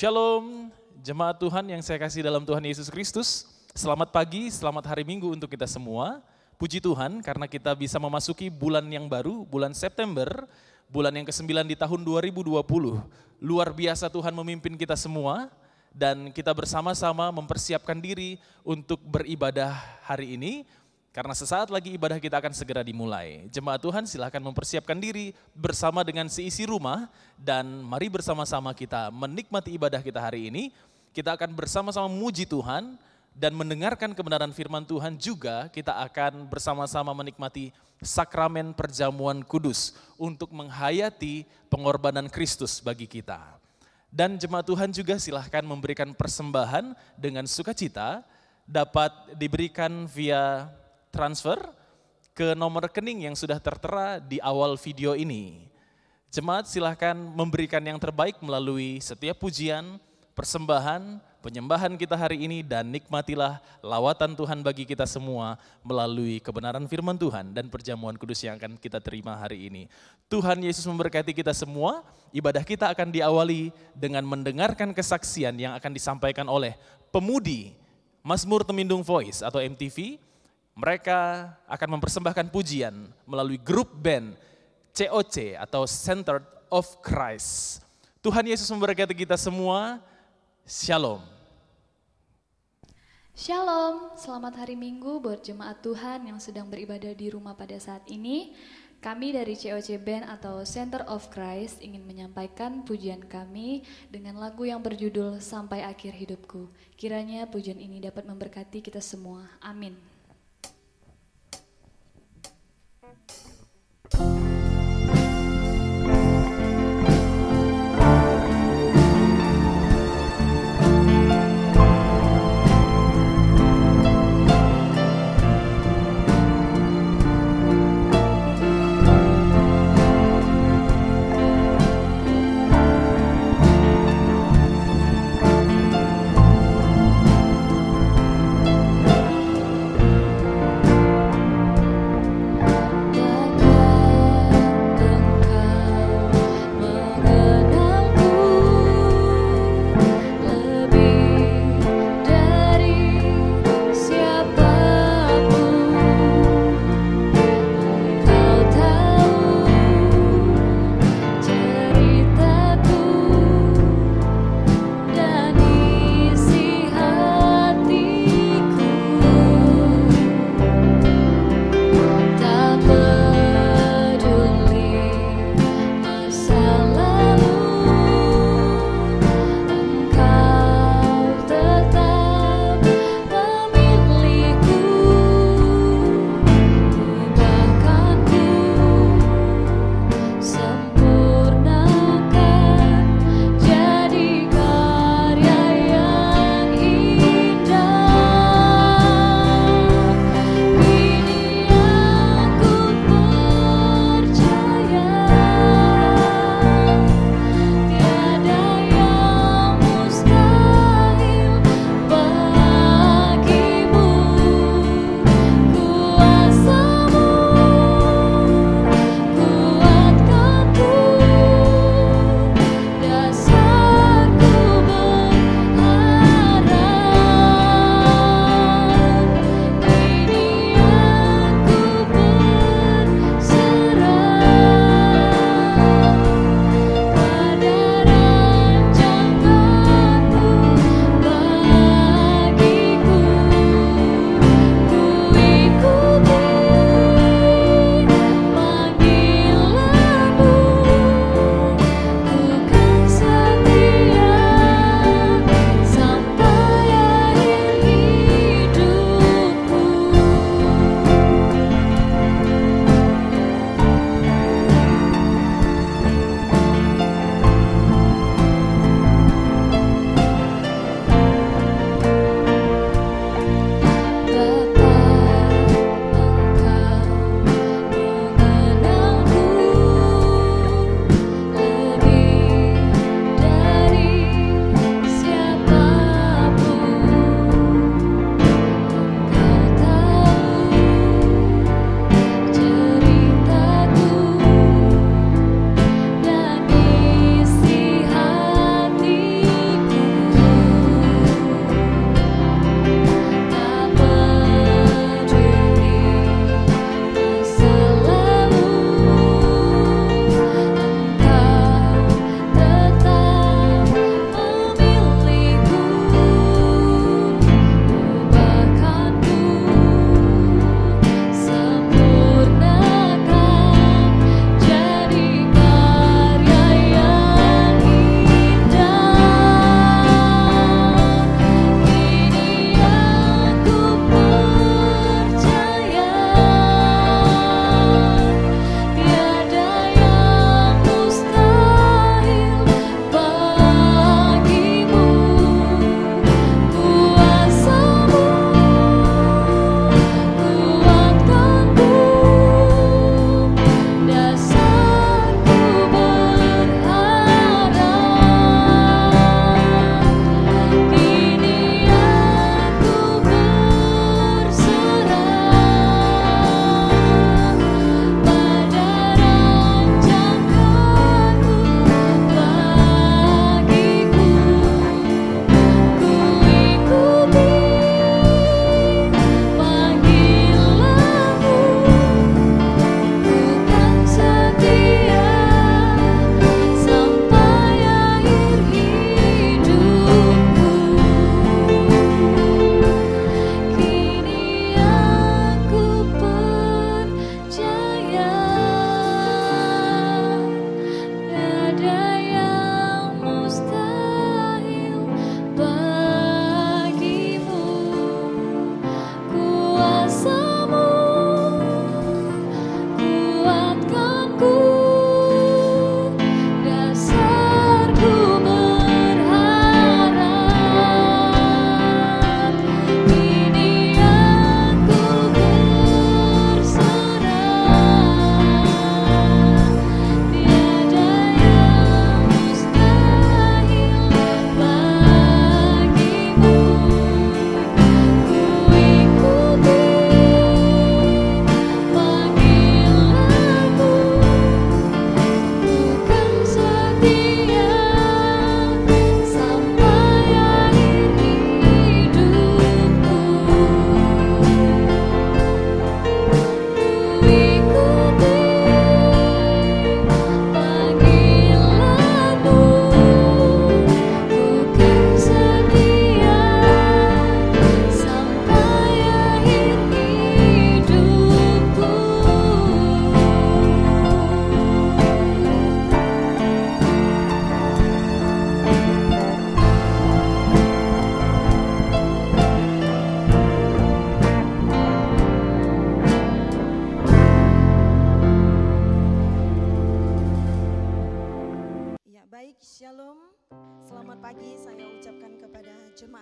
Shalom, jemaat Tuhan yang saya kasih dalam Tuhan Yesus Kristus. Selamat pagi, selamat hari Minggu untuk kita semua. Puji Tuhan karena kita bisa memasuki bulan yang baru, bulan September, bulan yang ke-9 di tahun 2020. Luar biasa Tuhan memimpin kita semua dan kita bersama-sama mempersiapkan diri untuk beribadah hari ini. Karena sesaat lagi ibadah kita akan segera dimulai. Jemaat Tuhan silakan mempersiapkan diri bersama dengan seisi rumah dan mari bersama-sama kita menikmati ibadah kita hari ini. Kita akan bersama-sama memuji Tuhan dan mendengarkan kebenaran firman Tuhan juga kita akan bersama-sama menikmati sakramen perjamuan kudus untuk menghayati pengorbanan Kristus bagi kita. Dan jemaat Tuhan juga silahkan memberikan persembahan dengan sukacita dapat diberikan via transfer ke nomor rekening yang sudah tertera di awal video ini. Jemaat silahkan memberikan yang terbaik melalui setiap pujian, persembahan, penyembahan kita hari ini dan nikmatilah lawatan Tuhan bagi kita semua melalui kebenaran firman Tuhan dan perjamuan kudus yang akan kita terima hari ini. Tuhan Yesus memberkati kita semua, ibadah kita akan diawali dengan mendengarkan kesaksian yang akan disampaikan oleh pemudi Mazmur Temindung Voice atau MTV. Mereka akan mempersembahkan pujian melalui grup band COC atau Center of Christ. Tuhan Yesus memberkati kita semua. Shalom. Shalom, selamat hari Minggu buat jemaat Tuhan yang sedang beribadah di rumah pada saat ini. Kami dari COC Band atau Center of Christ ingin menyampaikan pujian kami dengan lagu yang berjudul Sampai Akhir Hidupku. Kiranya pujian ini dapat memberkati kita semua. Amin.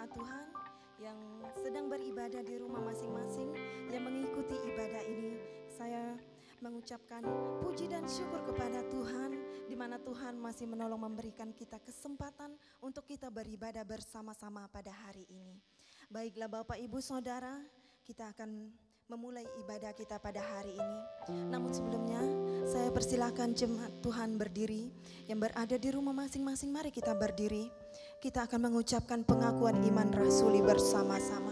jemaat Tuhan yang sedang beribadah di rumah masing-masing, yang mengikuti ibadah ini, saya mengucapkan puji dan syukur kepada Tuhan, di mana Tuhan masih menolong memberikan kita kesempatan untuk kita beribadah bersama-sama pada hari ini. Baiklah Bapak Ibu Saudara, kita akan memulai ibadah kita pada hari ini. Namun sebelumnya, saya persilakan jemaat Tuhan berdiri, yang berada di rumah masing-masing, mari kita berdiri. Kita akan mengucapkan pengakuan iman rasuli bersama-sama.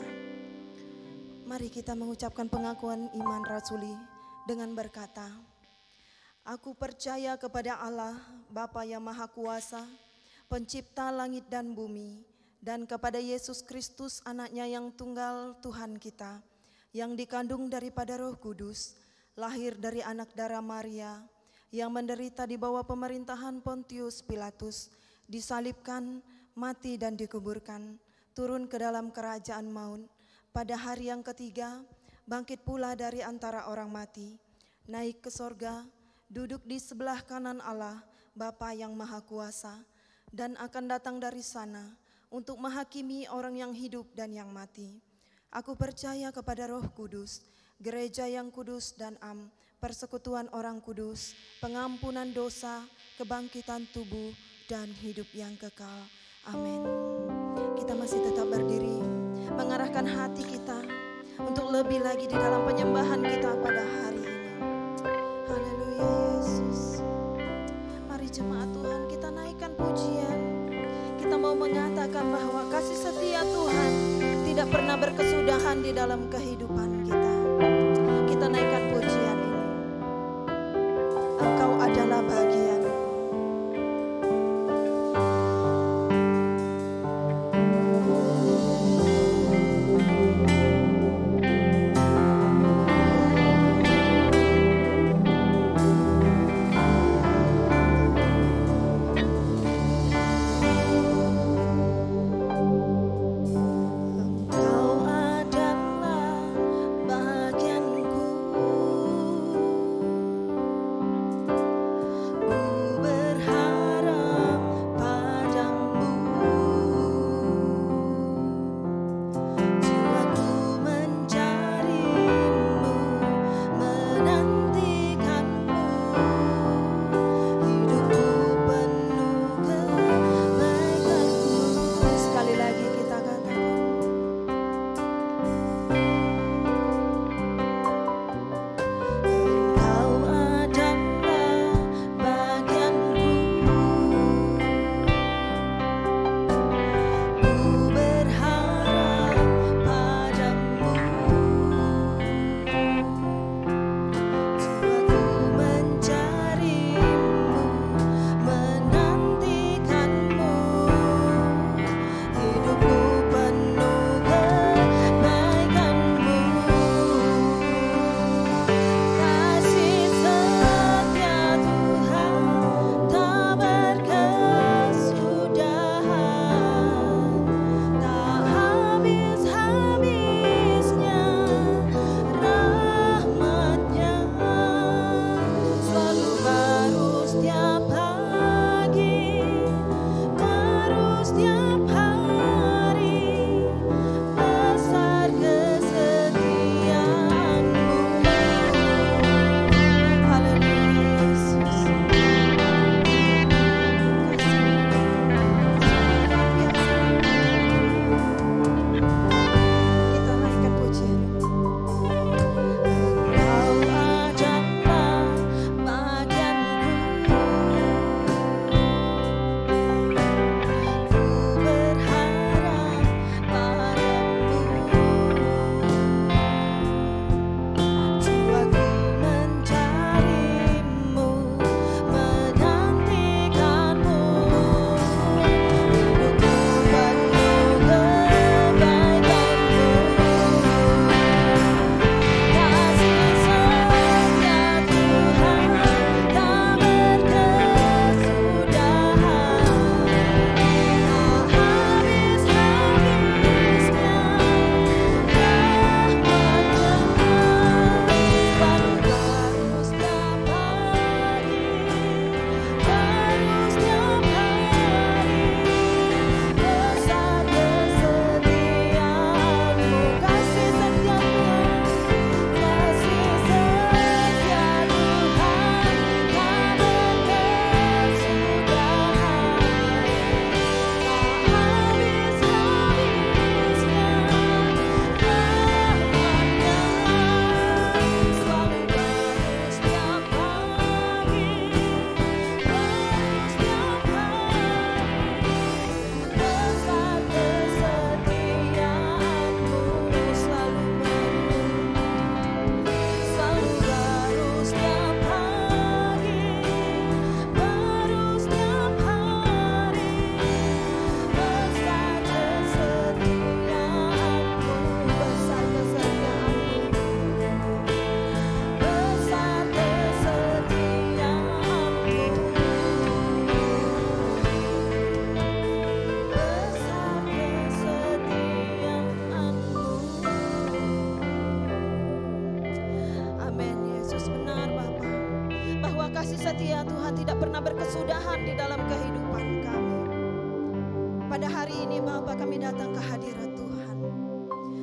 Mari kita mengucapkan pengakuan iman rasuli dengan berkata, aku percaya kepada Allah, Bapa yang Maha Kuasa, pencipta langit dan bumi, dan kepada Yesus Kristus anaknya yang tunggal Tuhan kita, yang dikandung daripada Roh Kudus, lahir dari anak darah Maria, yang menderita di bawah pemerintahan Pontius Pilatus, disalibkan, mati dan dikuburkan, turun ke dalam kerajaan maut, pada hari yang ketiga bangkit pula dari antara orang mati, naik ke sorga, duduk di sebelah kanan Allah Bapa yang Maha Kuasa, dan akan datang dari sana untuk menghakimi orang yang hidup dan yang mati. Aku percaya kepada Roh Kudus, gereja yang kudus dan am, persekutuan orang kudus, pengampunan dosa, kebangkitan tubuh, dan hidup yang kekal. Amin. Kita masih tetap berdiri, mengarahkan hati kita untuk lebih lagi di dalam penyembahan kita pada hari ini. Haleluya Yesus. Mari jemaat Tuhan, kita naikkan pujian. Kita mau mengatakan bahwa kasih setia Tuhan tidak pernah berkesudahan di dalam kehidupan kita. Kita naikkan pujian ini. Engkau adalah bagian. Engkau adalah setia Tuhan tidak pernah berkesudahan di dalam kehidupan kami. Pada hari ini Bapa, kami datang ke hadirat Tuhan.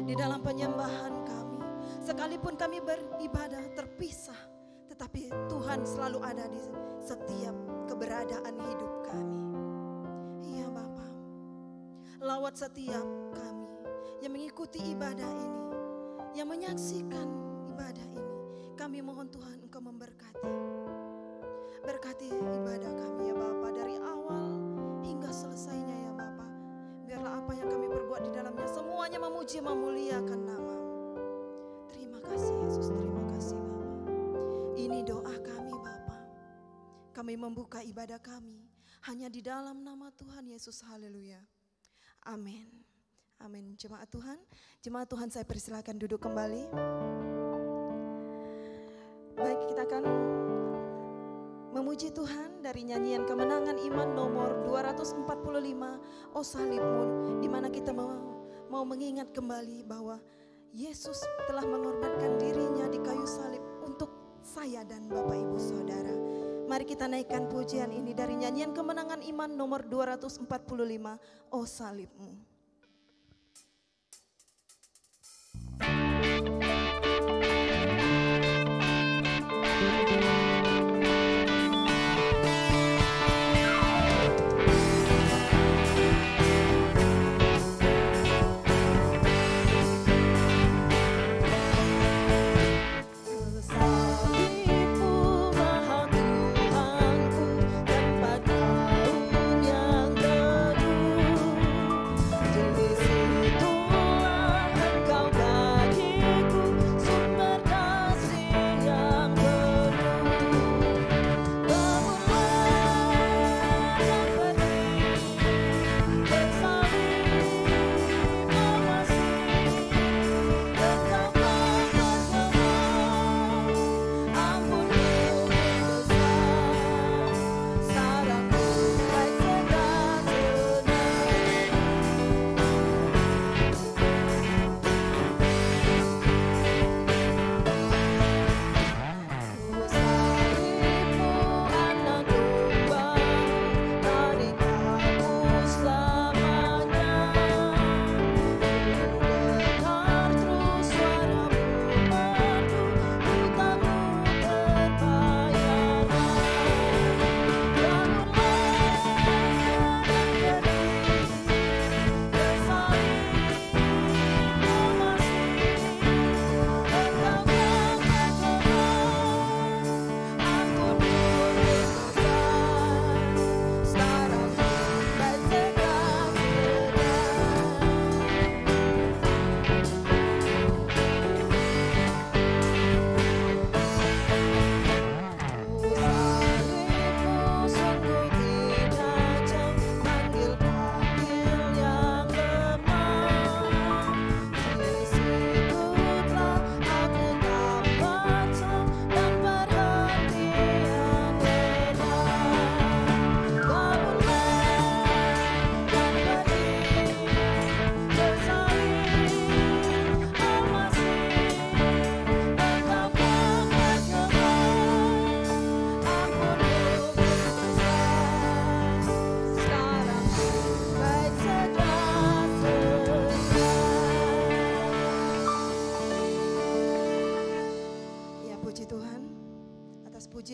Di dalam penyembahan kami, sekalipun kami beribadah terpisah, tetapi Tuhan selalu ada di setiap keberadaan hidup kami. Iya Bapa, lawat setiap kami yang mengikuti ibadah ini, yang menyaksikan ibadah ini, kami mohon Tuhan Engkau memberkati. Berkati ibadah kami ya Bapa, dari awal hingga selesainya ya Bapa. Biarlah apa yang kami perbuat di dalamnya semuanya memuji memuliakan nama-Mu. Terima kasih Yesus, terima kasih Bapa. Ini doa kami Bapa. Kami membuka ibadah kami hanya di dalam nama Tuhan Yesus. Haleluya. Amin. Amin. Jemaat Tuhan saya persilakan duduk kembali. Baik, kita akan memuji Tuhan dari nyanyian kemenangan iman nomor 245, O Salibmu, di mana kita mau mengingat kembali bahwa Yesus telah mengorbankan dirinya di kayu salib untuk saya dan Bapak Ibu Saudara. Mari kita naikkan pujian ini dari nyanyian kemenangan iman nomor 245, O Salibmu.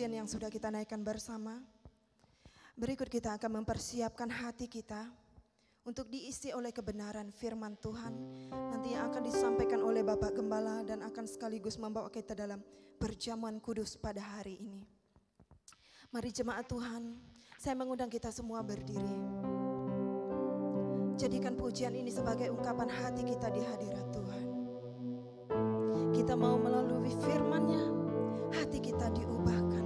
Yang sudah kita naikkan bersama. Berikut kita akan mempersiapkan hati kita untuk diisi oleh kebenaran firman Tuhan nanti yang akan disampaikan oleh Bapak Gembala dan akan sekaligus membawa kita dalam perjamuan kudus pada hari ini. Mari jemaat Tuhan, saya mengundang kita semua berdiri. Jadikan pujian ini sebagai ungkapan hati kita di hadirat Tuhan. Kita mau melalui firman-Nya, hati kita diubahkan.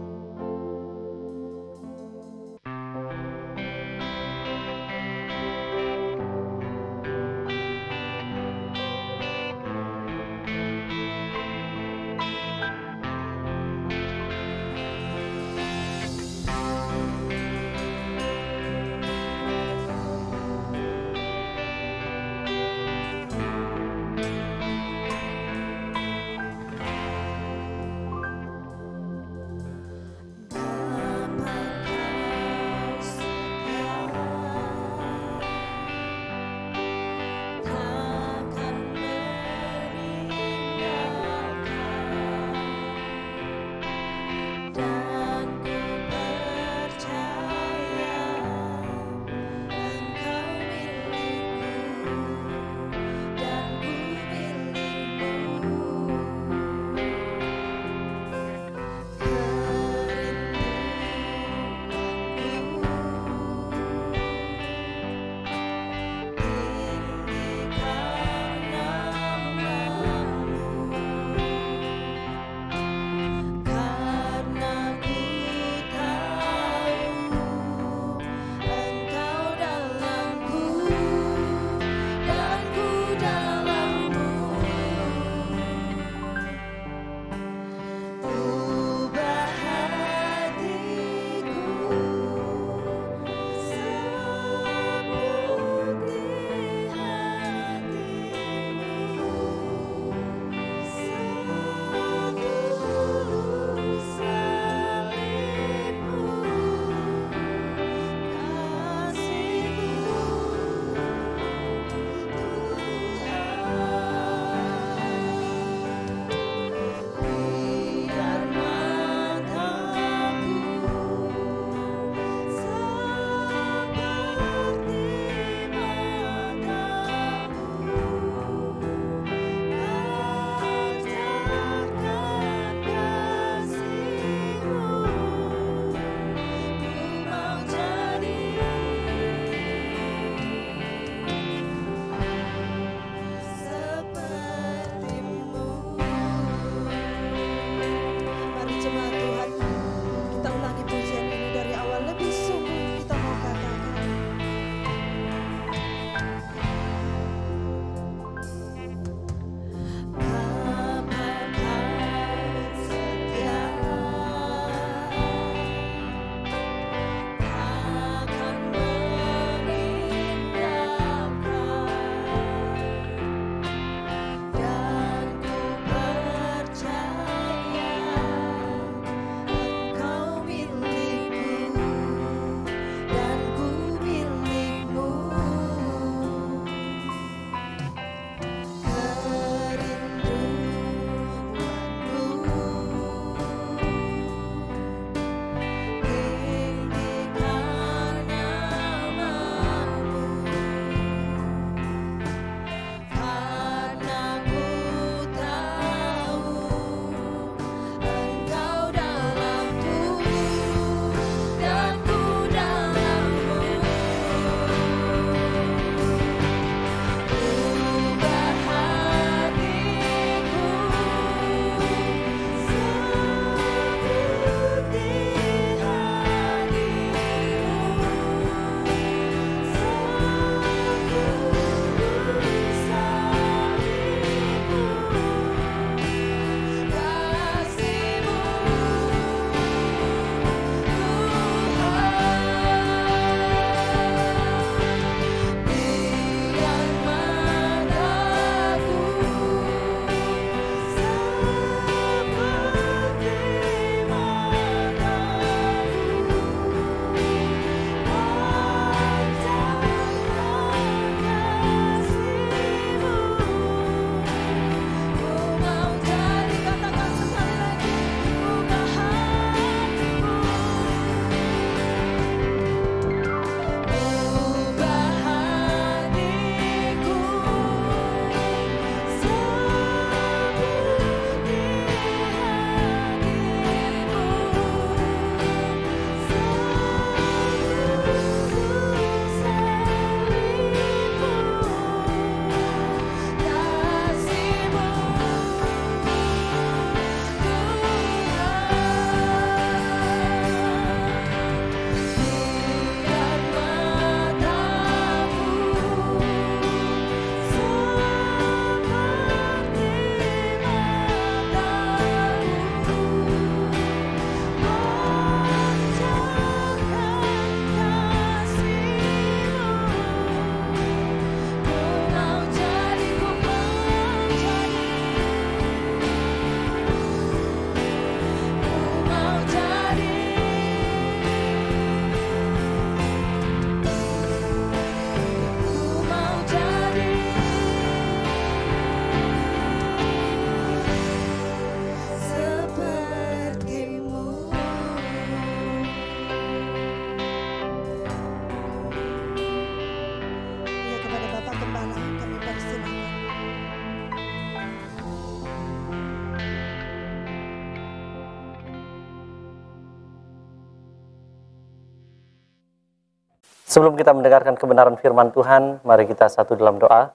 Sebelum kita mendengarkan kebenaran firman Tuhan, mari kita satu dalam doa.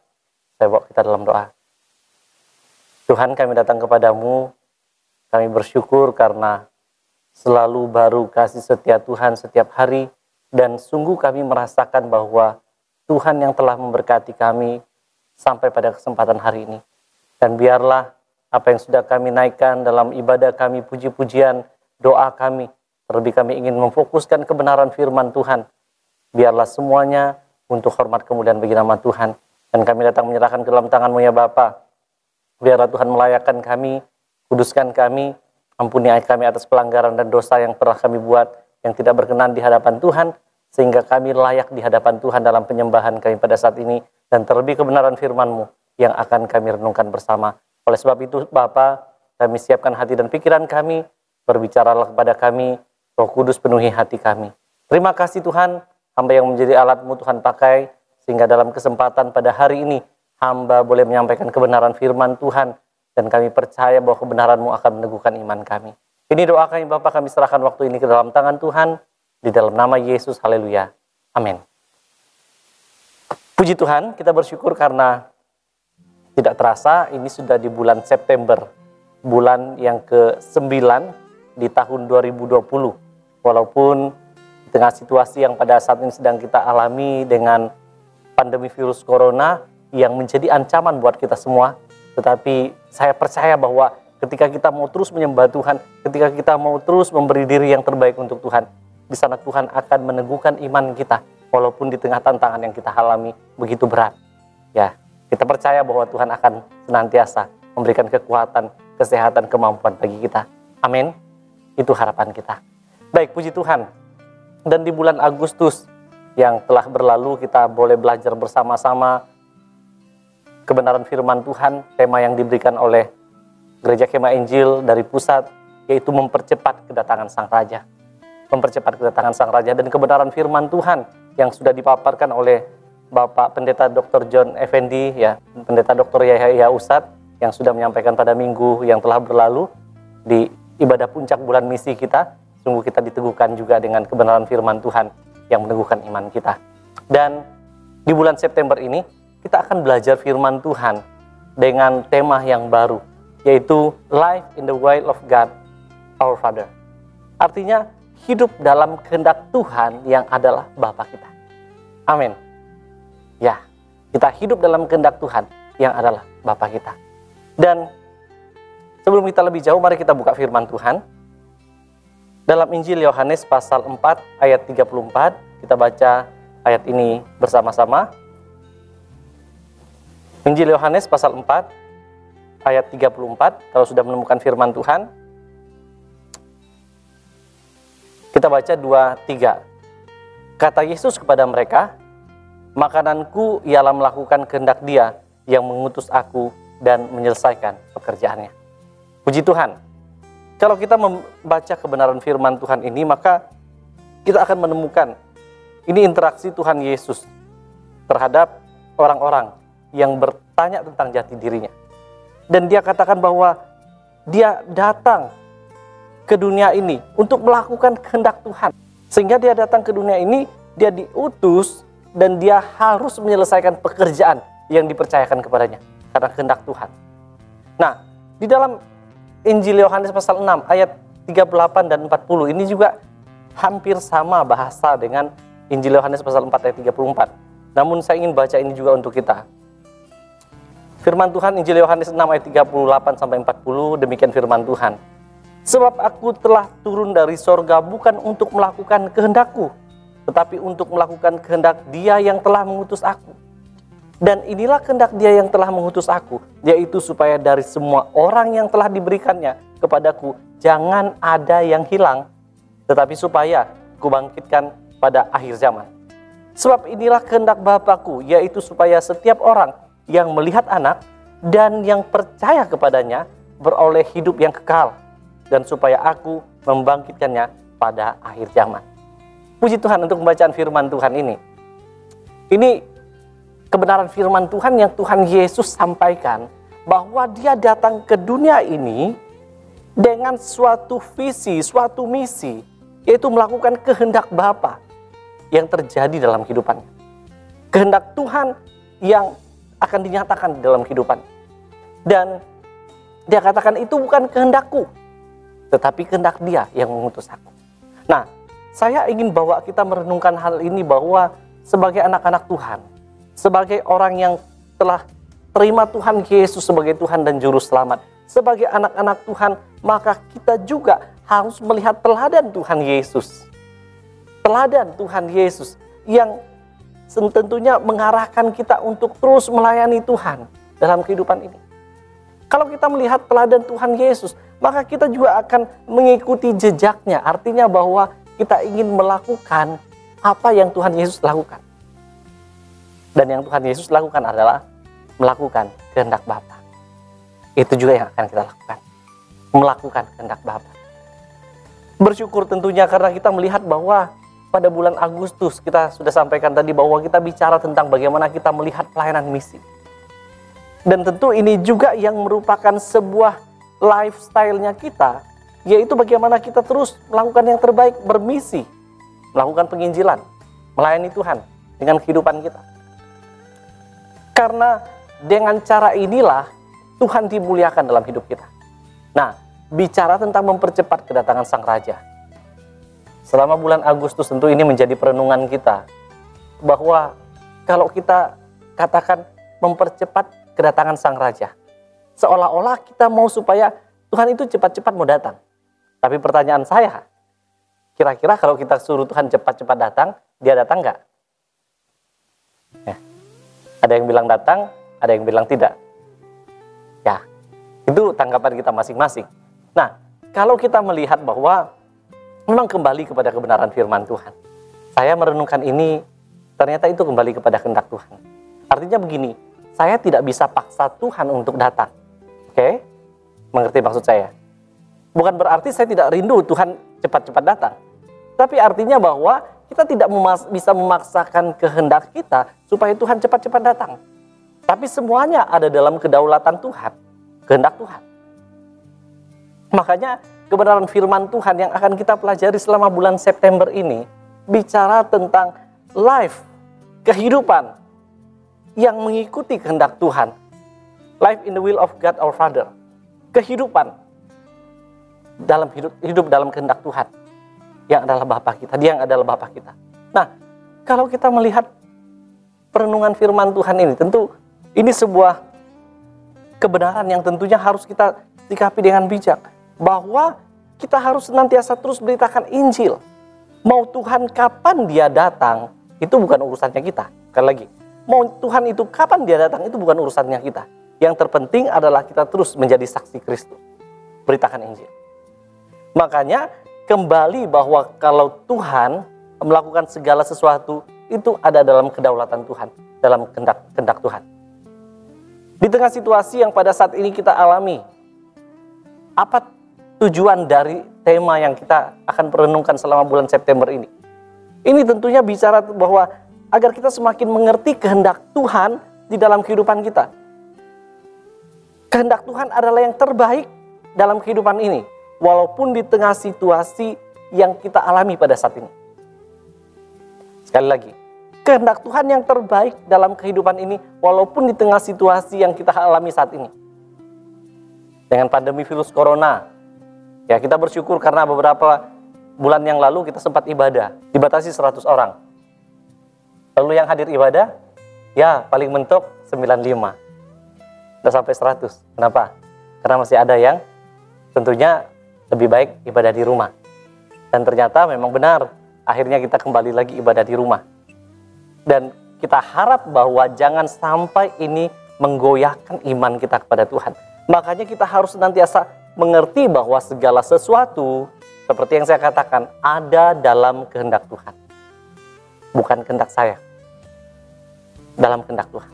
Saya bawa kita dalam doa. Tuhan, kami datang kepadamu, kami bersyukur karena selalu baru kasih setia Tuhan setiap hari, dan sungguh kami merasakan bahwa Tuhan yang telah memberkati kami sampai pada kesempatan hari ini. Dan biarlah apa yang sudah kami naikkan dalam ibadah kami, puji-pujian, doa kami, terlebih kami ingin memfokuskan kebenaran firman Tuhan. Biarlah semuanya untuk hormat kemuliaan bagi nama Tuhan. Dan kami datang menyerahkan ke dalam tangan-Mu ya Bapa. Biarlah Tuhan melayakkan kami, kuduskan kami, ampuni kami atas pelanggaran dan dosa yang pernah kami buat, yang tidak berkenan di hadapan Tuhan, sehingga kami layak di hadapan Tuhan dalam penyembahan kami pada saat ini, dan terlebih kebenaran firman-Mu yang akan kami renungkan bersama. Oleh sebab itu Bapa, kami siapkan hati dan pikiran kami, berbicaralah kepada kami, Roh Kudus penuhi hati kami. Terima kasih Tuhan, hamba yang menjadi alat-Mu Tuhan pakai, sehingga dalam kesempatan pada hari ini, hamba boleh menyampaikan kebenaran firman Tuhan, dan kami percaya bahwa kebenaran-Mu akan meneguhkan iman kami. Ini doa kami Bapa, kami serahkan waktu ini ke dalam tangan Tuhan, di dalam nama Yesus, haleluya, amin. Puji Tuhan, kita bersyukur karena tidak terasa ini sudah di bulan September, bulan yang ke-9 di tahun 2020. Walaupun di tengah situasi yang pada saat ini sedang kita alami dengan pandemi virus corona yang menjadi ancaman buat kita semua, tetapi saya percaya bahwa ketika kita mau terus menyembah Tuhan, ketika kita mau terus memberi diri yang terbaik untuk Tuhan, di sana Tuhan akan meneguhkan iman kita, walaupun di tengah tantangan yang kita alami begitu berat. Ya, kita percaya bahwa Tuhan akan senantiasa memberikan kekuatan, kesehatan, kemampuan bagi kita. Amin. Itu harapan kita. Baik, puji Tuhan. Dan di bulan Agustus yang telah berlalu, kita boleh belajar bersama-sama kebenaran firman Tuhan, tema yang diberikan oleh Gereja Kemah Injil dari pusat, yaitu mempercepat kedatangan Sang Raja. Mempercepat kedatangan Sang Raja, dan kebenaran firman Tuhan yang sudah dipaparkan oleh Bapak Pendeta Dr. John Effendi, ya, Pendeta Dr. Yahya Ustadz, yang sudah menyampaikan pada minggu yang telah berlalu di ibadah puncak bulan misi kita. Sungguh kita diteguhkan juga dengan kebenaran firman Tuhan yang meneguhkan iman kita. Dan di bulan September ini kita akan belajar firman Tuhan dengan tema yang baru, yaitu Life in the Will of God, our Father. Artinya hidup dalam kehendak Tuhan yang adalah Bapa kita. Amin. Ya, kita hidup dalam kehendak Tuhan yang adalah Bapa kita. Dan sebelum kita lebih jauh, mari kita buka firman Tuhan. Dalam Injil Yohanes pasal 4 ayat 34, kita baca ayat ini bersama-sama. Injil Yohanes pasal 4 ayat 34, kalau sudah menemukan firman Tuhan, kita baca 2-3. Kata Yesus kepada mereka, makananku ialah melakukan kehendak Dia yang mengutus aku dan menyelesaikan pekerjaannya. Puji Tuhan. Kalau kita membaca kebenaran firman Tuhan ini, maka kita akan menemukan ini interaksi Tuhan Yesus terhadap orang-orang yang bertanya tentang jati dirinya. Dan Dia katakan bahwa Dia datang ke dunia ini untuk melakukan kehendak Tuhan. Sehingga Dia datang ke dunia ini, Dia diutus dan Dia harus menyelesaikan pekerjaan yang dipercayakan kepadanya karena kehendak Tuhan. Nah, di dalam Injil Yohanes pasal 6 ayat 38 dan 40 ini juga hampir sama bahasa dengan Injil Yohanes pasal 4 ayat 34. Namun saya ingin baca ini juga untuk kita. Firman Tuhan Injil Yohanes 6 ayat 38 sampai 40, demikian firman Tuhan. Sebab aku telah turun dari sorga bukan untuk melakukan kehendakku, tetapi untuk melakukan kehendak Dia yang telah mengutus aku. Dan inilah kehendak Dia yang telah mengutus aku, yaitu supaya dari semua orang yang telah diberikannya kepadaku, jangan ada yang hilang, tetapi supaya kubangkitkan pada akhir zaman. Sebab inilah kehendak Bapa-Ku, yaitu supaya setiap orang yang melihat Anak dan yang percaya kepadanya beroleh hidup yang kekal, dan supaya aku membangkitkannya pada akhir zaman. Puji Tuhan untuk pembacaan firman Tuhan ini. Ini kebenaran firman Tuhan yang Tuhan Yesus sampaikan, bahwa Dia datang ke dunia ini dengan suatu visi, suatu misi, yaitu melakukan kehendak Bapa. yang terjadi dalam kehidupannya. Kehendak Tuhan yang akan dinyatakan dalam kehidupan. Dan dia katakan itu bukan kehendakku, tetapi kehendak Dia yang mengutus aku. Nah, saya ingin bawa kita merenungkan hal ini bahwa sebagai anak-anak Tuhan, sebagai orang yang telah terima Tuhan Yesus sebagai Tuhan dan Juru Selamat, sebagai anak-anak Tuhan, maka kita juga harus melihat teladan Tuhan Yesus. Teladan Tuhan Yesus yang tentunya mengarahkan kita untuk terus melayani Tuhan dalam kehidupan ini. Kalau kita melihat teladan Tuhan Yesus, maka kita juga akan mengikuti jejaknya. Artinya bahwa kita ingin melakukan apa yang Tuhan Yesus lakukan. Dan yang Tuhan Yesus lakukan adalah melakukan kehendak Bapa. Itu juga yang akan kita lakukan. Melakukan kehendak Bapa. Bersyukur tentunya karena kita melihat bahwa pada bulan Agustus kita sudah sampaikan tadi bahwa kita bicara tentang bagaimana kita melihat pelayanan misi. Dan tentu ini juga yang merupakan sebuah lifestyle-nya kita, yaitu bagaimana kita terus melakukan yang terbaik, bermisi, melakukan penginjilan, melayani Tuhan dengan kehidupan kita. Karena dengan cara inilah Tuhan dimuliakan dalam hidup kita. Nah, bicara tentang mempercepat kedatangan Sang Raja. Selama bulan Agustus tentu ini menjadi perenungan kita, bahwa kalau kita katakan mempercepat kedatangan Sang Raja, seolah-olah kita mau supaya Tuhan itu cepat-cepat mau datang. Tapi pertanyaan saya, kira-kira kalau kita suruh Tuhan cepat-cepat datang, Dia datang nggak? Ya. Ada yang bilang datang, ada yang bilang tidak. Ya, itu tanggapan kita masing-masing. Nah, kalau kita melihat bahwa memang kembali kepada kebenaran firman Tuhan, saya merenungkan ini, ternyata itu kembali kepada kehendak Tuhan. Artinya begini, saya tidak bisa paksa Tuhan untuk datang. Oke? Mengerti maksud saya? Bukan berarti saya tidak rindu Tuhan cepat-cepat datang. Tapi artinya bahwa kita tidak bisa memaksakan kehendak kita supaya Tuhan cepat-cepat datang. Tapi semuanya ada dalam kedaulatan Tuhan, kehendak Tuhan. Makanya kebenaran firman Tuhan yang akan kita pelajari selama bulan September ini bicara tentang life, kehidupan yang mengikuti kehendak Tuhan. Life in the will of God our Father. Kehidupan dalam hidup dalam kehendak Tuhan. Yang adalah Bapa kita, Dia yang adalah Bapa kita. Nah, kalau kita melihat perenungan firman Tuhan ini, tentu ini sebuah kebenaran yang tentunya harus kita sikapi dengan bijak. Bahwa kita harus senantiasa terus beritakan Injil. Mau Tuhan kapan Dia datang, itu bukan urusannya kita. Sekali lagi, mau Tuhan itu kapan Dia datang, itu bukan urusannya kita. Yang terpenting adalah kita terus menjadi saksi Kristus. Beritakan Injil. Makanya kembali bahwa kalau Tuhan melakukan segala sesuatu, itu ada dalam kedaulatan Tuhan, dalam kehendak Tuhan. Di tengah situasi yang pada saat ini kita alami, apa tujuan dari tema yang kita akan perenungkan selama bulan September ini? Ini tentunya bicara bahwa agar kita semakin mengerti kehendak Tuhan di dalam kehidupan kita. Kehendak Tuhan adalah yang terbaik dalam kehidupan ini, walaupun di tengah situasi yang kita alami pada saat ini. Sekali lagi, kehendak Tuhan yang terbaik dalam kehidupan ini, walaupun di tengah situasi yang kita alami saat ini. Dengan pandemi virus corona, ya kita bersyukur karena beberapa bulan yang lalu kita sempat ibadah, dibatasi 100 orang. Lalu yang hadir ibadah, ya paling mentok 95. Udah sampai 100. Kenapa? Karena masih ada yang tentunya lebih baik ibadah di rumah. Dan ternyata memang benar, akhirnya kita kembali lagi ibadah di rumah. Dan kita harap bahwa jangan sampai ini menggoyahkan iman kita kepada Tuhan. Makanya kita harus senantiasa mengerti bahwa segala sesuatu, seperti yang saya katakan, ada dalam kehendak Tuhan. Bukan kehendak saya. Dalam kehendak Tuhan.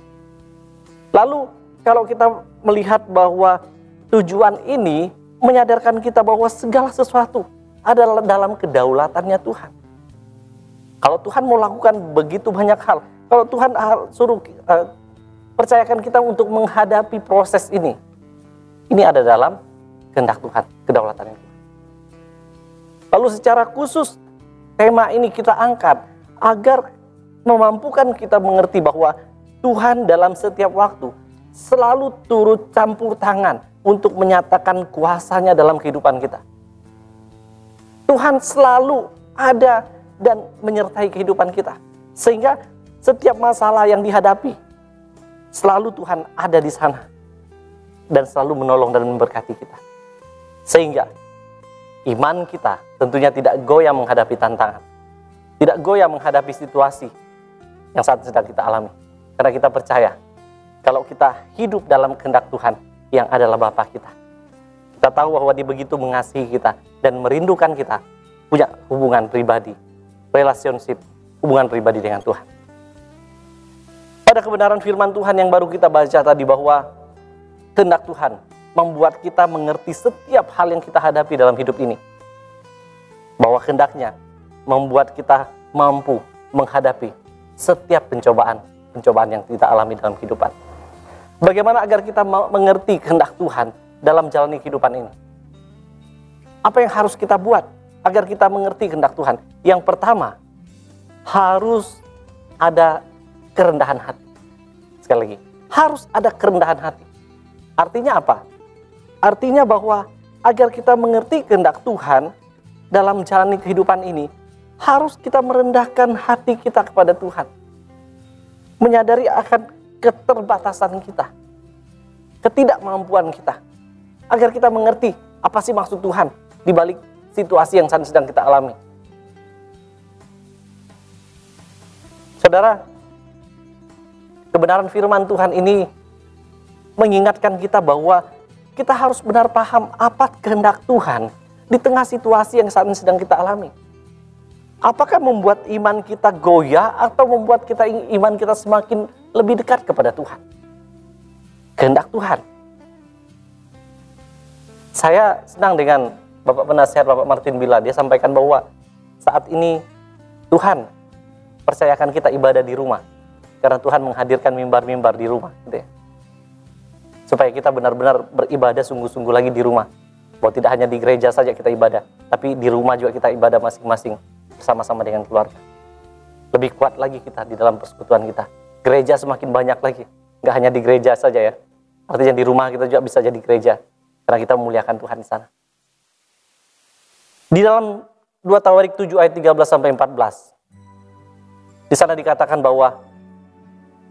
Lalu, kalau kita melihat bahwa tujuan ini menyadarkan kita bahwa segala sesuatu adalah dalam kedaulatannya Tuhan. Kalau Tuhan mau lakukan begitu banyak hal, kalau Tuhan suruh percayakan kita untuk menghadapi proses ini ada dalam kehendak Tuhan, kedaulatannya Tuhan. Lalu secara khusus tema ini kita angkat agar memampukan kita mengerti bahwa Tuhan dalam setiap waktu selalu turut campur tangan untuk menyatakan kuasanya dalam kehidupan kita. Tuhan selalu ada dan menyertai kehidupan kita. Sehingga setiap masalah yang dihadapi, selalu Tuhan ada di sana. Dan selalu menolong dan memberkati kita. Sehingga iman kita tentunya tidak goyah menghadapi tantangan. Tidak goyah menghadapi situasi yang saat sedang kita alami. Karena kita percaya, kalau kita hidup dalam kehendak Tuhan yang adalah Bapa kita. Kita tahu bahwa Dia begitu mengasihi kita dan merindukan kita punya hubungan pribadi, relationship, hubungan pribadi dengan Tuhan. Pada kebenaran firman Tuhan yang baru kita baca tadi bahwa kehendak Tuhan membuat kita mengerti setiap hal yang kita hadapi dalam hidup ini. Bahwa kehendaknya membuat kita mampu menghadapi setiap pencobaan yang kita alami dalam kehidupan. Bagaimana agar kita mengerti kehendak Tuhan dalam jalani kehidupan ini? Apa yang harus kita buat agar kita mengerti kehendak Tuhan? Yang pertama, harus ada kerendahan hati. Sekali lagi, harus ada kerendahan hati. Artinya apa? Artinya bahwa agar kita mengerti kehendak Tuhan dalam jalani kehidupan ini, harus kita merendahkan hati kita kepada Tuhan. Menyadari akan keterbatasan kita, ketidakmampuan kita, agar kita mengerti apa sih maksud Tuhan di balik situasi yang sedang kita alami. Saudara, kebenaran firman Tuhan ini mengingatkan kita bahwa kita harus benar paham apa kehendak Tuhan di tengah situasi yang saat ini sedang kita alami. Apakah membuat iman kita goyah atau membuat iman kita semakin lebih dekat kepada Tuhan? Kehendak Tuhan. Saya senang dengan Bapak Penasihat Bapak Martin Bila. Dia sampaikan bahwa saat ini Tuhan percayakan kita ibadah di rumah. Karena Tuhan menghadirkan mimbar-mimbar di rumah. Gitu ya. Supaya kita benar-benar beribadah sungguh-sungguh lagi di rumah. Bahwa tidak hanya di gereja saja kita ibadah, tapi di rumah juga kita ibadah masing-masing. Bersama-sama dengan keluarga. Lebih kuat lagi kita di dalam persekutuan kita. Gereja semakin banyak lagi. Nggak hanya di gereja saja ya. Artinya di rumah kita juga bisa jadi gereja. Karena kita memuliakan Tuhan di sana. Di dalam 2 Tawarik 7 ayat 13-14. Di sana dikatakan bahwa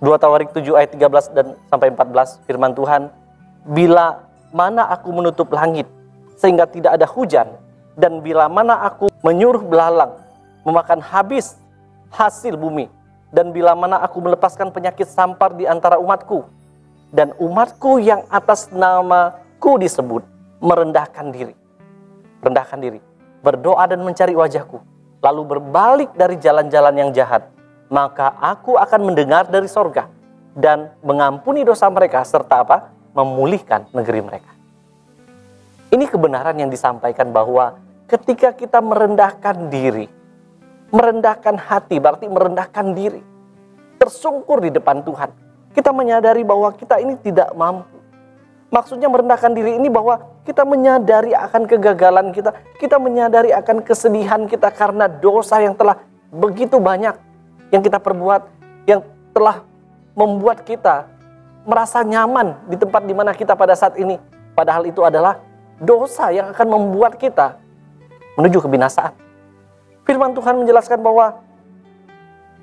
2 Tawarik 7 ayat 13 dan sampai 14 firman Tuhan, bila mana aku menutup langit sehingga tidak ada hujan, dan bila mana aku menyuruh belalang memakan habis hasil bumi, dan bila mana aku melepaskan penyakit sampar di antara umatku, dan umatku yang atas namaku disebut merendahkan diri, berdoa dan mencari wajahku, lalu berbalik dari jalan-jalan yang jahat, maka aku akan mendengar dari sorga dan mengampuni dosa mereka serta apa? Memulihkan negeri mereka. Ini kebenaran yang disampaikan bahwa ketika kita merendahkan diri, merendahkan hati, berarti merendahkan diri, tersungkur di depan Tuhan, kita menyadari bahwa kita ini tidak mampu. Maksudnya merendahkan diri ini bahwa kita menyadari akan kegagalan kita, kita menyadari akan kesedihan kita karena dosa yang telah begitu banyak yang kita perbuat, yang telah membuat kita merasa nyaman di tempat di mana kita pada saat ini. Padahal itu adalah dosa yang akan membuat kita menuju kebinasaan. Firman Tuhan menjelaskan bahwa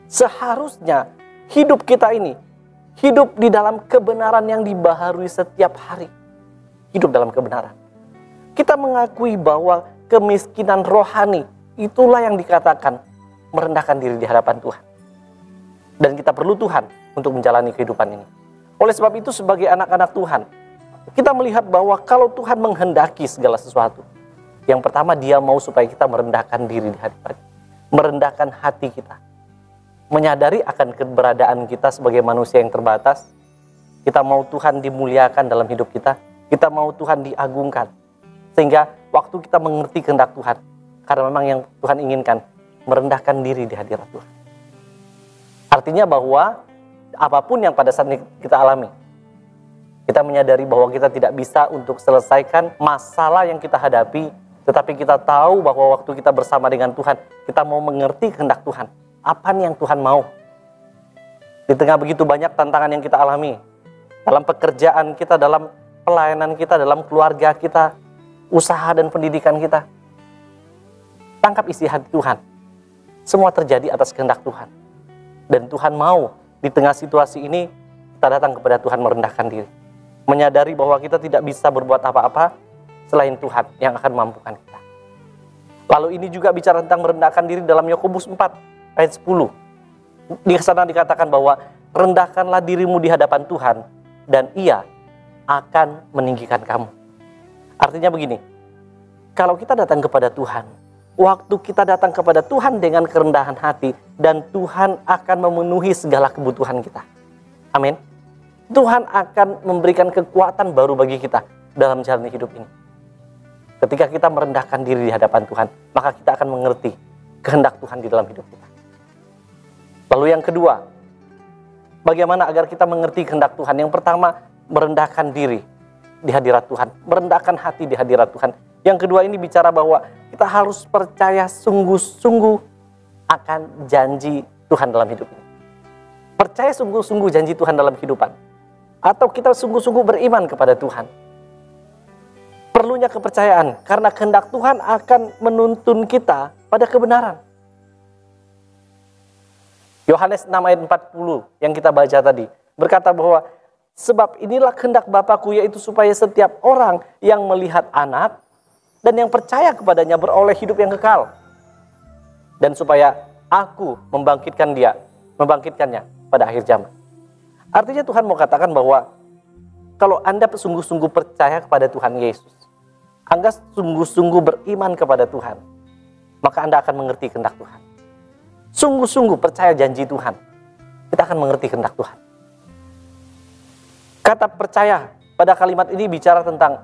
seharusnya hidup kita ini hidup di dalam kebenaran yang dibaharui setiap hari. Hidup dalam kebenaran. Kita mengakui bahwa kemiskinan rohani itulah yang dikatakan merendahkan diri di hadapan Tuhan. Dan kita perlu Tuhan untuk menjalani kehidupan ini. Oleh sebab itu sebagai anak-anak Tuhan, kita melihat bahwa kalau Tuhan menghendaki segala sesuatu, yang pertama Dia mau supaya kita merendahkan diri di hadapan, merendahkan hati kita, menyadari akan keberadaan kita sebagai manusia yang terbatas. Kita mau Tuhan dimuliakan dalam hidup kita, kita mau Tuhan diagungkan, sehingga waktu kita mengerti kehendak Tuhan, karena memang yang Tuhan inginkan, merendahkan diri di hadirat Tuhan. Artinya bahwa apapun yang pada saat ini kita alami, kita menyadari bahwa kita tidak bisa untuk selesaikan masalah yang kita hadapi, tetapi kita tahu bahwa waktu kita bersama dengan Tuhan, kita mau mengerti kehendak Tuhan. apa nih yang Tuhan mau. Di tengah begitu banyak tantangan yang kita alami, dalam pekerjaan kita, dalam pelayanan kita, dalam keluarga kita, usaha dan pendidikan kita. Tangkap isi hati Tuhan. Semua terjadi atas kehendak Tuhan. Dan Tuhan mau di tengah situasi ini kita datang kepada Tuhan merendahkan diri. Menyadari bahwa kita tidak bisa berbuat apa-apa selain Tuhan yang akan memampukan kita. Lalu ini juga bicara tentang merendahkan diri dalam Yakobus 4 ayat 10. Di sana dikatakan bahwa rendahkanlah dirimu di hadapan Tuhan dan Ia akan meninggikan kamu. Artinya begini, kalau kita datang kepada Tuhan, waktu kita datang kepada Tuhan dengan kerendahan hati, dan Tuhan akan memenuhi segala kebutuhan kita. Amin. Tuhan akan memberikan kekuatan baru bagi kita dalam jalan hidup ini. Ketika kita merendahkan diri di hadapan Tuhan, maka kita akan mengerti kehendak Tuhan di dalam hidup kita. Lalu yang kedua, bagaimana agar kita mengerti kehendak Tuhan? Yang pertama, merendahkan diri di hadirat Tuhan, merendahkan hati di hadirat Tuhan. Yang kedua ini bicara bahwa kita harus percaya sungguh-sungguh akan janji Tuhan dalam hidup ini. Percaya sungguh-sungguh janji Tuhan dalam kehidupan. Atau kita sungguh-sungguh beriman kepada Tuhan. Perlunya kepercayaan, karena kehendak Tuhan akan menuntun kita pada kebenaran. Yohanes 6 ayat 40 yang kita baca tadi berkata bahwa sebab inilah kehendak Bapa-Ku, yaitu supaya setiap orang yang melihat Anak dan yang percaya kepadanya beroleh hidup yang kekal, dan supaya Aku membangkitkannya pada akhir zaman. Artinya Tuhan mau katakan bahwa kalau Anda sungguh-sungguh percaya kepada Tuhan Yesus, Anda sungguh-sungguh beriman kepada Tuhan, maka Anda akan mengerti kehendak Tuhan. Sungguh-sungguh percaya janji Tuhan, kita akan mengerti kehendak Tuhan. Kata percaya pada kalimat ini bicara tentang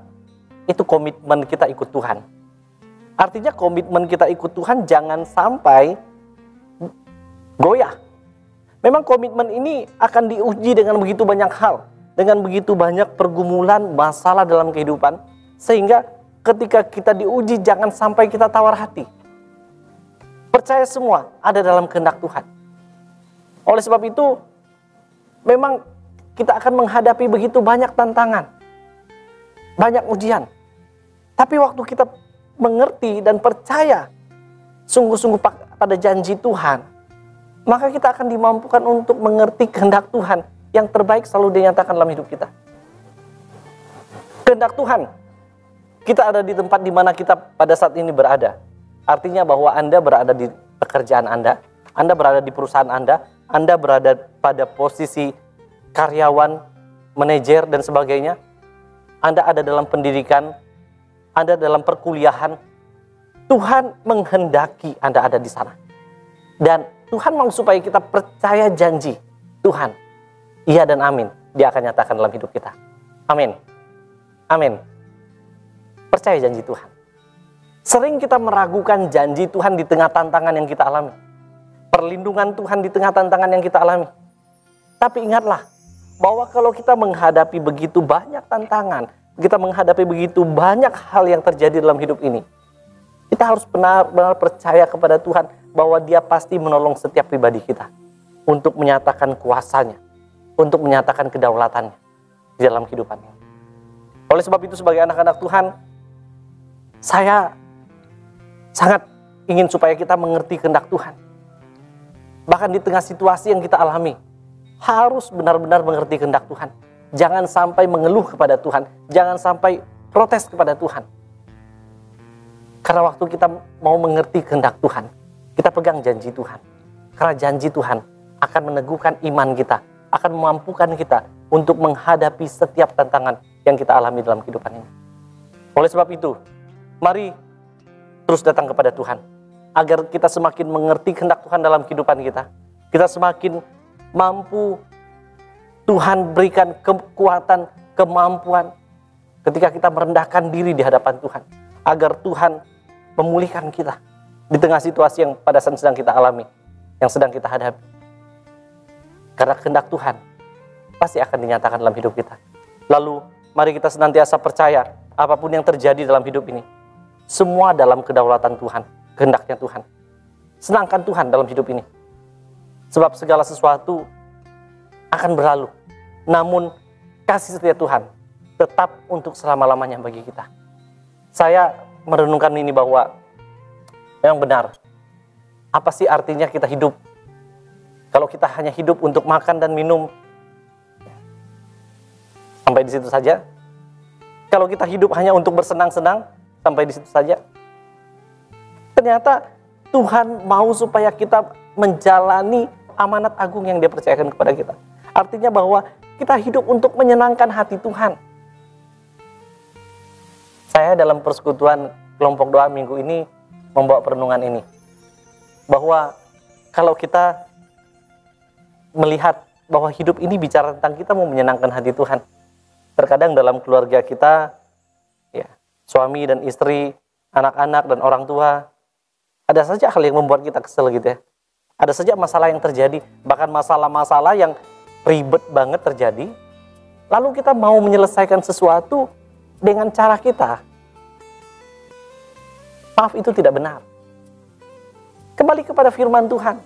itu komitmen kita ikut Tuhan. Artinya komitmen kita ikut Tuhan jangan sampai goyah. Memang komitmen ini akan diuji dengan begitu banyak hal, dengan begitu banyak pergumulan, masalah dalam kehidupan, sehingga ketika kita diuji jangan sampai kita tawar hati. Percaya semua ada dalam kehendak Tuhan. Oleh sebab itu, memang kita akan menghadapi begitu banyak tantangan, banyak ujian. Tapi waktu kita mengerti dan percaya sungguh-sungguh pada janji Tuhan, maka kita akan dimampukan untuk mengerti kehendak Tuhan yang terbaik selalu dinyatakan dalam hidup kita. Kehendak Tuhan, kita ada di tempat di mana kita pada saat ini berada. Artinya bahwa Anda berada di pekerjaan Anda berada di perusahaan Anda berada pada posisi karyawan, manajer, dan sebagainya. Anda ada dalam pendidikan, Anda dalam perkuliahan. Tuhan menghendaki Anda ada di sana. Dan Tuhan mau supaya kita percaya janji Tuhan. Iya dan amin. Dia akan nyatakan dalam hidup kita. Amin. Amin. Percaya janji Tuhan. Sering kita meragukan janji Tuhan di tengah tantangan yang kita alami. Perlindungan Tuhan di tengah tantangan yang kita alami. Tapi ingatlah, bahwa kalau kita menghadapi begitu banyak tantangan, kita menghadapi begitu banyak hal yang terjadi dalam hidup ini, kita harus benar-benar percaya kepada Tuhan bahwa Dia pasti menolong setiap pribadi kita untuk menyatakan kuasanya, untuk menyatakan kedaulatannya di dalam kehidupannya. Oleh sebab itu sebagai anak-anak Tuhan, saya sangat ingin supaya kita mengerti kehendak Tuhan. Bahkan di tengah situasi yang kita alami, harus benar-benar mengerti kehendak Tuhan. Jangan sampai mengeluh kepada Tuhan, jangan sampai protes kepada Tuhan. Karena waktu kita mau mengerti kehendak Tuhan, kita pegang janji Tuhan. Karena janji Tuhan akan meneguhkan iman kita, akan memampukan kita untuk menghadapi setiap tantangan yang kita alami dalam kehidupan ini. Oleh sebab itu, mari terus datang kepada Tuhan, agar kita semakin mengerti kehendak Tuhan dalam kehidupan kita. Kita semakin mampu Tuhan berikan kekuatan, kemampuan ketika kita merendahkan diri di hadapan Tuhan, agar Tuhan memulihkan kita di tengah situasi yang pada saat sedang kita alami, yang sedang kita hadapi. Karena kehendak Tuhan pasti akan dinyatakan dalam hidup kita. Lalu mari kita senantiasa percaya apapun yang terjadi dalam hidup ini, semua dalam kedaulatan Tuhan, kehendaknya Tuhan. Senangkan Tuhan dalam hidup ini. Sebab segala sesuatu akan berlalu. Namun kasih setia Tuhan tetap untuk selama-lamanya bagi kita. Saya merenungkan ini bahwa memang benar. Apa sih artinya kita hidup? Kalau kita hanya hidup untuk makan dan minum, sampai di situ saja. Kalau kita hidup hanya untuk bersenang-senang, sampai di situ saja. Ternyata Tuhan mau supaya kita menjalani amanat agung yang Dia percayakan kepada kita. Artinya bahwa kita hidup untuk menyenangkan hati Tuhan. Saya dalam persekutuan kelompok doa minggu ini membawa perenungan ini. Bahwa kalau kita melihat bahwa hidup ini bicara tentang kita mau menyenangkan hati Tuhan. Terkadang dalam keluarga kita, ya, suami dan istri, anak-anak dan orang tua, ada saja hal yang membuat kita kesel gitu ya. Ada saja masalah yang terjadi, bahkan masalah-masalah yang ribet banget terjadi. Lalu kita mau menyelesaikan sesuatu dengan cara kita. Maaf, itu tidak benar. Kembali kepada firman Tuhan.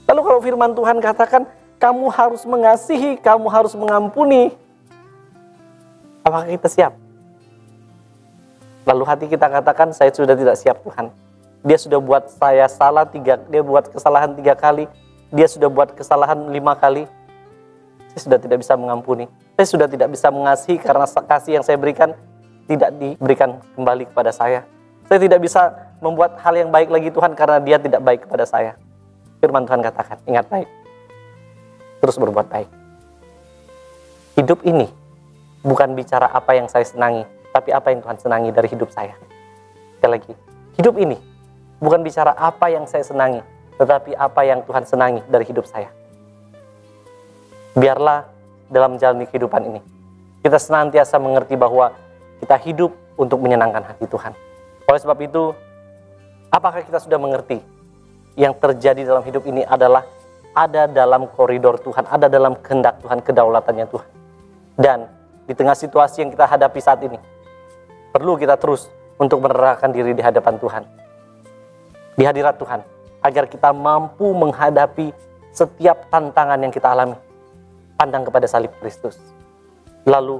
Lalu kalau firman Tuhan katakan, kamu harus mengasihi, kamu harus mengampuni. Apakah kita siap? Lalu hati kita katakan, saya sudah tidak siap Tuhan. Dia sudah buat saya salah dia buat kesalahan 3 kali. Dia sudah buat kesalahan 5 kali. Saya sudah tidak bisa mengampuni. Saya sudah tidak bisa mengasihi karena kasih yang saya berikan tidak diberikan kembali kepada saya. Saya tidak bisa membuat hal yang baik lagi Tuhan karena Dia tidak baik kepada saya. Firman Tuhan katakan, ingat baik. Terus berbuat baik. Hidup ini bukan bicara apa yang saya senangi, tapi apa yang Tuhan senangi dari hidup saya. Sekali lagi, hidup ini bukan bicara apa yang saya senangi, tetapi apa yang Tuhan senangi dari hidup saya. Biarlah dalam menjalani kehidupan ini, kita senantiasa mengerti bahwa kita hidup untuk menyenangkan hati Tuhan. Oleh sebab itu, apakah kita sudah mengerti yang terjadi dalam hidup ini adalah ada dalam koridor Tuhan, ada dalam kehendak Tuhan, kedaulatannya Tuhan. Dan di tengah situasi yang kita hadapi saat ini, perlu kita terus untuk menerahkan diri di hadapan Tuhan, di hadirat Tuhan, agar kita mampu menghadapi setiap tantangan yang kita alami. Pandang kepada salib Kristus. Lalu,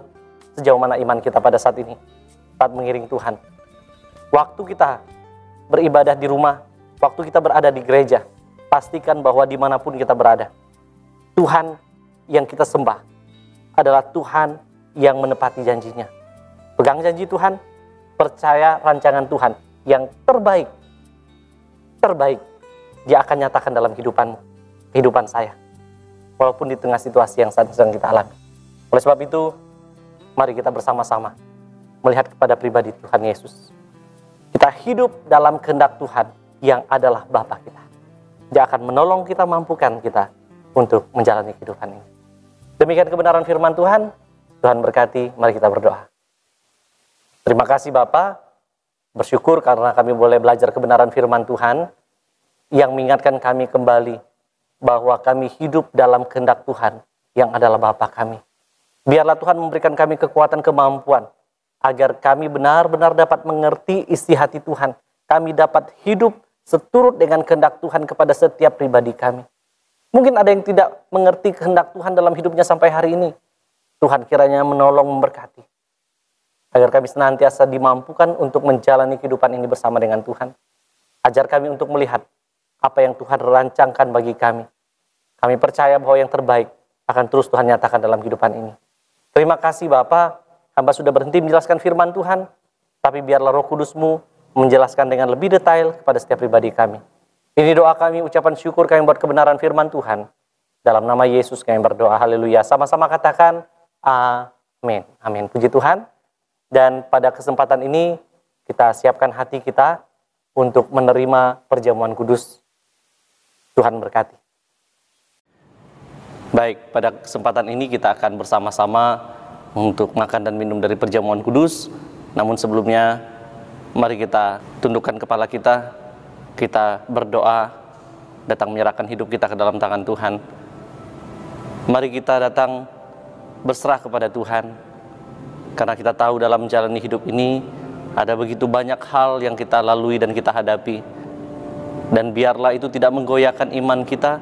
sejauh mana iman kita pada saat ini, saat mengiring Tuhan. Waktu kita beribadah di rumah, waktu kita berada di gereja, pastikan bahwa dimanapun kita berada, Tuhan yang kita sembah adalah Tuhan yang menepati janjinya. Pegang janji Tuhan, percaya rancangan Tuhan yang terbaik, Dia akan nyatakan dalam kehidupan saya. Walaupun di tengah situasi yang sedang kita alami. Oleh sebab itu, mari kita bersama-sama melihat kepada pribadi Tuhan Yesus. Kita hidup dalam kehendak Tuhan yang adalah Bapa kita. Dia akan menolong kita, mampukan kita untuk menjalani kehidupan ini. Demikian kebenaran firman Tuhan. Tuhan berkati, mari kita berdoa. Terima kasih Bapa, bersyukur karena kami boleh belajar kebenaran firman Tuhan yang mengingatkan kami kembali bahwa kami hidup dalam kehendak Tuhan yang adalah Bapa kami. Biarlah Tuhan memberikan kami kekuatan, kemampuan agar kami benar-benar dapat mengerti isi hati Tuhan. Kami dapat hidup seturut dengan kehendak Tuhan kepada setiap pribadi kami. Mungkin ada yang tidak mengerti kehendak Tuhan dalam hidupnya sampai hari ini. Tuhan kiranya menolong, memberkati. Agar kami senantiasa dimampukan untuk menjalani kehidupan ini bersama dengan Tuhan. Ajar kami untuk melihat apa yang Tuhan rancangkan bagi kami. Kami percaya bahwa yang terbaik akan terus Tuhan nyatakan dalam kehidupan ini. Terima kasih Bapa, hamba sudah berhenti menjelaskan firman Tuhan, tapi biarlah Roh Kudus-Mu menjelaskan dengan lebih detail kepada setiap pribadi kami. Ini doa kami, ucapan syukur kami buat kebenaran firman Tuhan. Dalam nama Yesus kami berdoa, haleluya. Sama-sama katakan, amin. Amin. Puji Tuhan. Dan pada kesempatan ini, kita siapkan hati kita untuk menerima perjamuan kudus. Tuhan berkati. Baik, pada kesempatan ini kita akan bersama-sama untuk makan dan minum dari perjamuan kudus. Namun sebelumnya, mari kita tundukkan kepala kita berdoa, datang menyerahkan hidup kita ke dalam tangan Tuhan. Mari kita datang berserah kepada Tuhan, karena kita tahu dalam menjalani hidup ini ada begitu banyak hal yang kita lalui dan kita hadapi. Dan biarlah itu tidak menggoyahkan iman kita,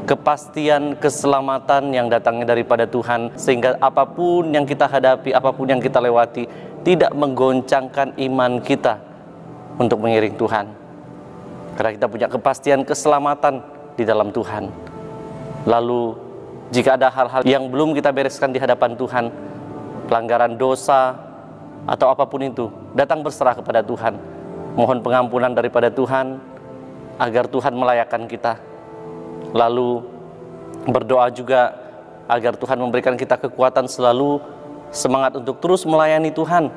kepastian keselamatan yang datangnya daripada Tuhan, sehingga apapun yang kita hadapi, apapun yang kita lewati, tidak menggoncangkan iman kita untuk mengiring Tuhan. Karena kita punya kepastian keselamatan di dalam Tuhan. Lalu jika ada hal-hal yang belum kita bereskan di hadapan Tuhan, pelanggaran dosa atau apapun itu, datang berserah kepada Tuhan. Mohon pengampunan daripada Tuhan agar Tuhan melayakkan kita. Lalu berdoa juga agar Tuhan memberikan kita kekuatan selalu semangat untuk terus melayani Tuhan,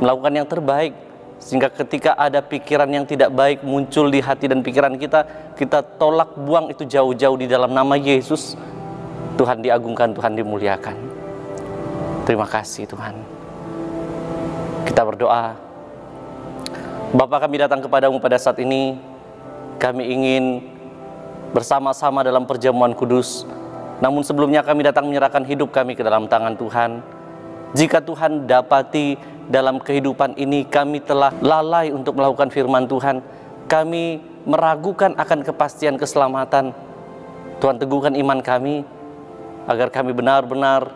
melakukan yang terbaik, sehingga ketika ada pikiran yang tidak baik muncul di hati dan pikiran kita, kita tolak, buang itu jauh-jauh di dalam nama Yesus. Tuhan diagungkan, Tuhan dimuliakan. Terima kasih Tuhan. Kita berdoa. Bapa, kami datang kepadamu pada saat ini. Kami ingin bersama-sama dalam perjamuan kudus. Namun sebelumnya kami datang menyerahkan hidup kami ke dalam tangan Tuhan. Jika Tuhan dapati dalam kehidupan ini kami telah lalai untuk melakukan firman Tuhan, kami meragukan akan kepastian keselamatan, Tuhan teguhkan iman kami, agar kami benar-benar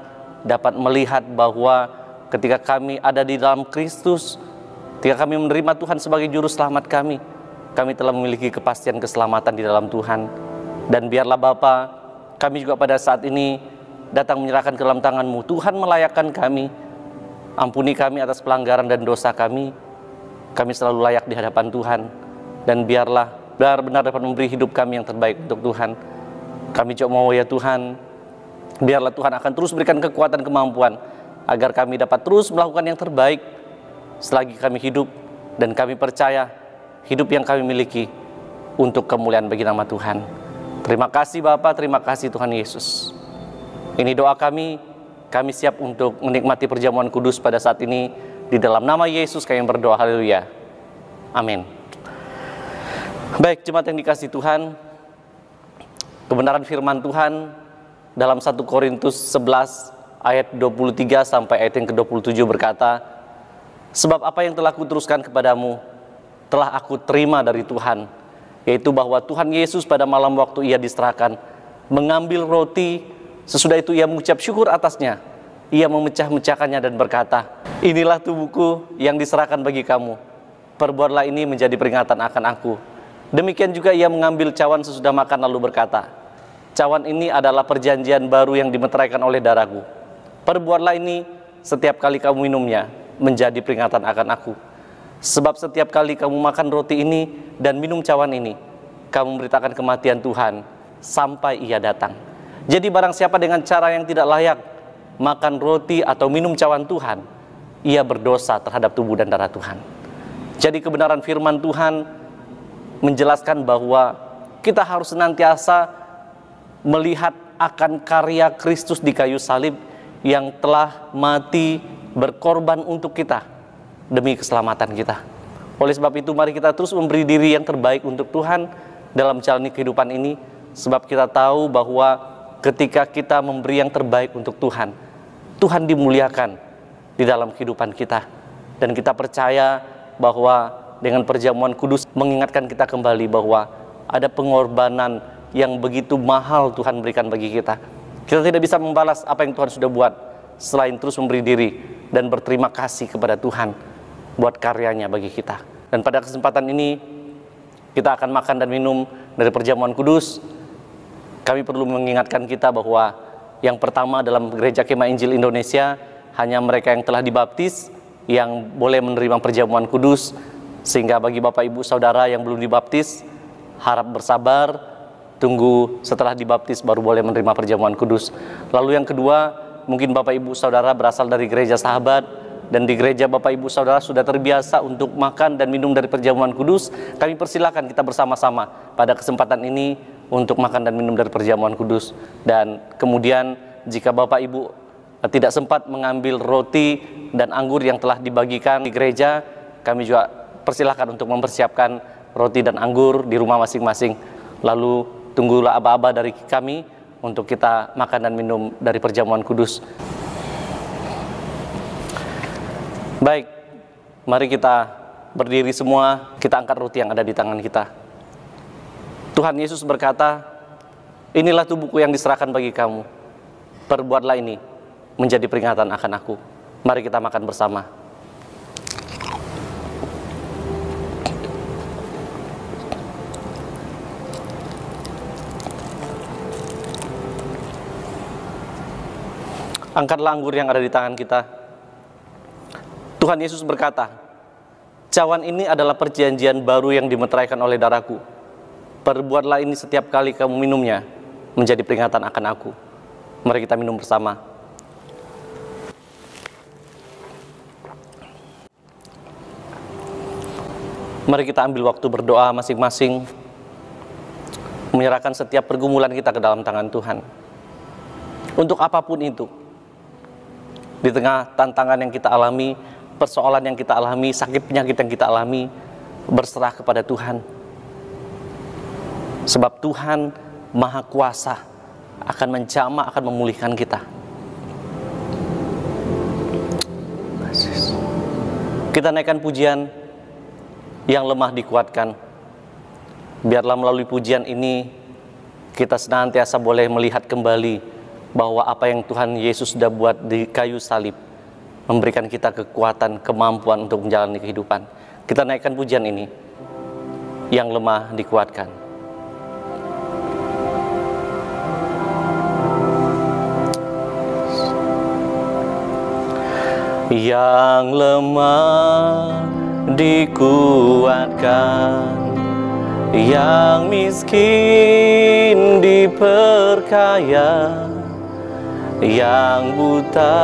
dapat melihat bahwa ketika kami ada di dalam Kristus, ketika kami menerima Tuhan sebagai juru selamat kami telah memiliki kepastian keselamatan di dalam Tuhan. Dan biarlah Bapa, kami juga pada saat ini datang menyerahkan ke dalam tangan-Mu. Tuhan melayakkan kami, ampuni kami atas pelanggaran dan dosa kami. Kami selalu layak di hadapan Tuhan. Dan biarlah benar-benar dapat memberi hidup kami yang terbaik untuk Tuhan. Kami juga mau ya Tuhan, biarlah Tuhan akan terus berikan kekuatan kemampuan agar kami dapat terus melakukan yang terbaik selagi kami hidup. Dan kami percaya hidup yang kami miliki untuk kemuliaan bagi nama Tuhan. Terima kasih Bapa, terima kasih Tuhan Yesus. Ini doa kami siap untuk menikmati perjamuan kudus pada saat ini. Di dalam nama Yesus kami berdoa, haleluya. Amin. Baik, jemaat yang dikasihi Tuhan, kebenaran firman Tuhan dalam 1 Korintus 11 ayat 23 sampai ayat yang ke-27 berkata, sebab apa yang telah kuteruskan kepadamu telah aku terima dari Tuhan, yaitu bahwa Tuhan Yesus pada malam waktu ia diserahkan, mengambil roti, sesudah itu ia mengucap syukur atasnya, ia memecah-mecahkannya dan berkata, inilah tubuhku yang diserahkan bagi kamu, perbuatlah ini menjadi peringatan akan aku. Demikian juga ia mengambil cawan sesudah makan lalu berkata, cawan ini adalah perjanjian baru yang dimeteraikan oleh darahku, perbuatlah ini setiap kali kamu minumnya menjadi peringatan akan aku. Sebab setiap kali kamu makan roti ini dan minum cawan ini, kamu memberitakan kematian Tuhan sampai ia datang. Jadi barang siapa dengan cara yang tidak layak makan roti atau minum cawan Tuhan, ia berdosa terhadap tubuh dan darah Tuhan. Jadi kebenaran firman Tuhan menjelaskan bahwa kita harus senantiasa melihat akan karya Kristus di kayu salib yang telah mati berkorban untuk kita demi keselamatan kita. Oleh sebab itu mari kita terus memberi diri yang terbaik untuk Tuhan dalam menjalani kehidupan ini, sebab kita tahu bahwa ketika kita memberi yang terbaik untuk Tuhan, Tuhan dimuliakan di dalam kehidupan kita. Dan kita percaya bahwa dengan perjamuan kudus mengingatkan kita kembali bahwa ada pengorbanan yang begitu mahal Tuhan berikan bagi kita. Kita tidak bisa membalas apa yang Tuhan sudah buat selain terus memberi diri dan berterima kasih kepada Tuhan buat karyanya bagi kita. Dan pada kesempatan ini kita akan makan dan minum dari perjamuan kudus. Kami perlu mengingatkan kita bahwa yang pertama dalam Gereja Kemah Injil Indonesia hanya mereka yang telah dibaptis yang boleh menerima perjamuan kudus, sehingga bagi Bapak Ibu Saudara yang belum dibaptis harap bersabar, tunggu setelah dibaptis baru boleh menerima perjamuan kudus. Lalu yang kedua, mungkin Bapak Ibu Saudara berasal dari gereja sahabat, dan di gereja Bapak Ibu Saudara sudah terbiasa untuk makan dan minum dari perjamuan kudus. Kami persilakan kita bersama-sama pada kesempatan ini untuk makan dan minum dari perjamuan kudus. Dan kemudian jika Bapak Ibu tidak sempat mengambil roti dan anggur yang telah dibagikan di gereja, kami juga persilakan untuk mempersiapkan roti dan anggur di rumah masing-masing. Lalu tunggulah aba-aba dari kami untuk kita makan dan minum dari perjamuan kudus. Baik, mari kita berdiri semua, kita angkat roti yang ada di tangan kita. Tuhan Yesus berkata, Inilah tubuhku yang diserahkan bagi kamu. Perbuatlah ini menjadi peringatan akan aku. Mari kita makan bersama. Angkatlah anggur yang ada di tangan kita. Tuhan Yesus berkata, cawan ini adalah perjanjian baru yang dimeteraikan oleh darahku. Perbuatlah ini setiap kali kamu minumnya, menjadi peringatan akan aku. Mari kita minum bersama. Mari kita ambil waktu berdoa masing-masing, menyerahkan setiap pergumulan kita ke dalam tangan Tuhan. Untuk apapun itu, di tengah tantangan yang kita alami, persoalan yang kita alami, sakit penyakit yang kita alami, berserah kepada Tuhan. Sebab Tuhan Maha Kuasa akan menjamah, akan memulihkan kita. Kita naikkan pujian, yang lemah dikuatkan. Biarlah melalui pujian ini kita senantiasa boleh melihat kembali bahwa apa yang Tuhan Yesus sudah buat di kayu salib memberikan kita kekuatan, kemampuan untuk menjalani kehidupan. Kita naikkan pujian ini, yang lemah dikuatkan. Yang lemah dikuatkan, yang miskin diperkaya, yang buta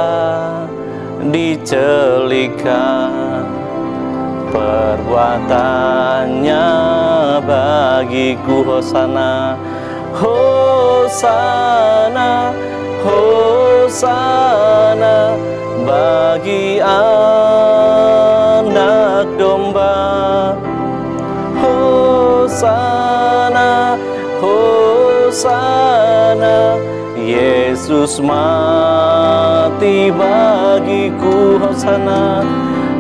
dicelikan. Perbuatannya bagiku hosana, hosana, hosana bagi anak domba. Hosana, hosana, Yesus mati bagiku. Hosana,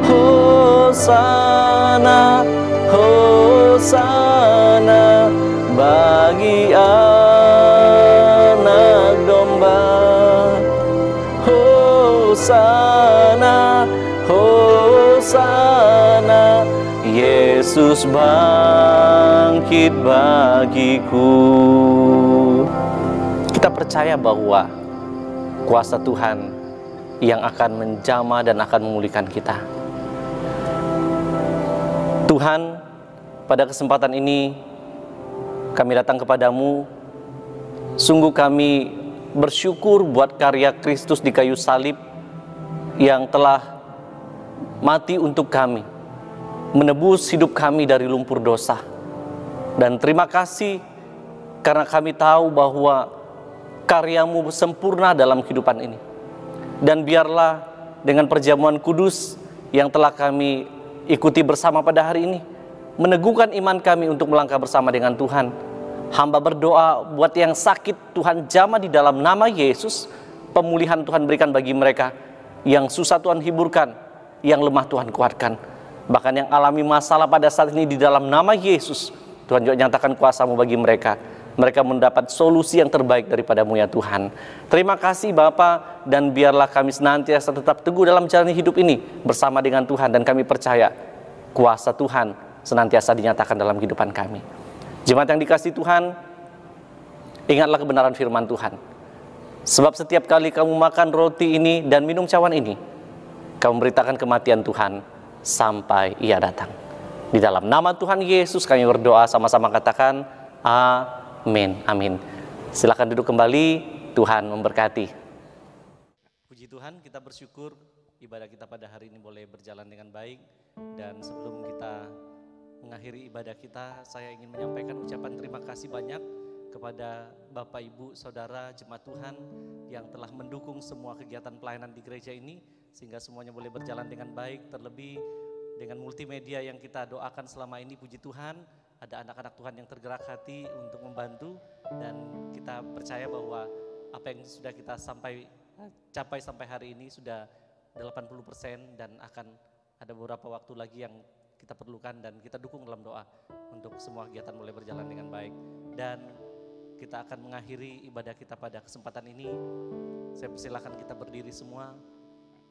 hosana, hosana bagi anak domba. Hosana, hosana, Yesus bangkit bagiku. Kita percaya bahwa kuasa Tuhan yang akan menjamah dan akan memulihkan kita. Tuhan, pada kesempatan ini kami datang kepadamu. Sungguh kami bersyukur buat karya Kristus di kayu salib yang telah mati untuk kami, menebus hidup kami dari lumpur dosa. Dan terima kasih karena kami tahu bahwa karya-Mu sempurna dalam kehidupan ini. Dan biarlah dengan perjamuan kudus yang telah kami ikuti bersama pada hari ini, meneguhkan iman kami untuk melangkah bersama dengan Tuhan. Hamba berdoa buat yang sakit, Tuhan jamah di dalam nama Yesus. Pemulihan Tuhan berikan bagi mereka. Yang susah Tuhan hiburkan, yang lemah Tuhan kuatkan. Bahkan yang alami masalah pada saat ini di dalam nama Yesus, Tuhan juga nyatakan kuasa-Mu bagi mereka. Mereka mendapat solusi yang terbaik daripada-Mu ya Tuhan. Terima kasih Bapa, dan biarlah kami senantiasa tetap teguh dalam jalan hidup ini bersama dengan Tuhan. Dan kami percaya kuasa Tuhan senantiasa dinyatakan dalam kehidupan kami. Jemaat yang dikasihi Tuhan, ingatlah kebenaran firman Tuhan. Sebab setiap kali kamu makan roti ini dan minum cawan ini, kamu memberitakan kematian Tuhan sampai Ia datang. Di dalam nama Tuhan Yesus kami berdoa, sama-sama katakan amin. Amin. Silakan duduk kembali, Tuhan memberkati. Puji Tuhan, kita bersyukur ibadah kita pada hari ini boleh berjalan dengan baik. Dan sebelum kita mengakhiri ibadah kita, saya ingin menyampaikan ucapan terima kasih banyak kepada Bapak, Ibu, Saudara, jemaat Tuhan yang telah mendukung semua kegiatan pelayanan di gereja ini sehingga semuanya boleh berjalan dengan baik. Terlebih dengan multimedia yang kita doakan selama ini, puji Tuhan, ada anak-anak Tuhan yang tergerak hati untuk membantu, dan kita percaya bahwa apa yang sudah kita capai sampai hari ini sudah 80% dan akan ada beberapa waktu lagi yang kita perlukan, dan kita dukung dalam doa untuk semua kegiatan boleh berjalan dengan baik. Dan kita akan mengakhiri ibadah kita pada kesempatan ini. Saya persilakan kita berdiri semua.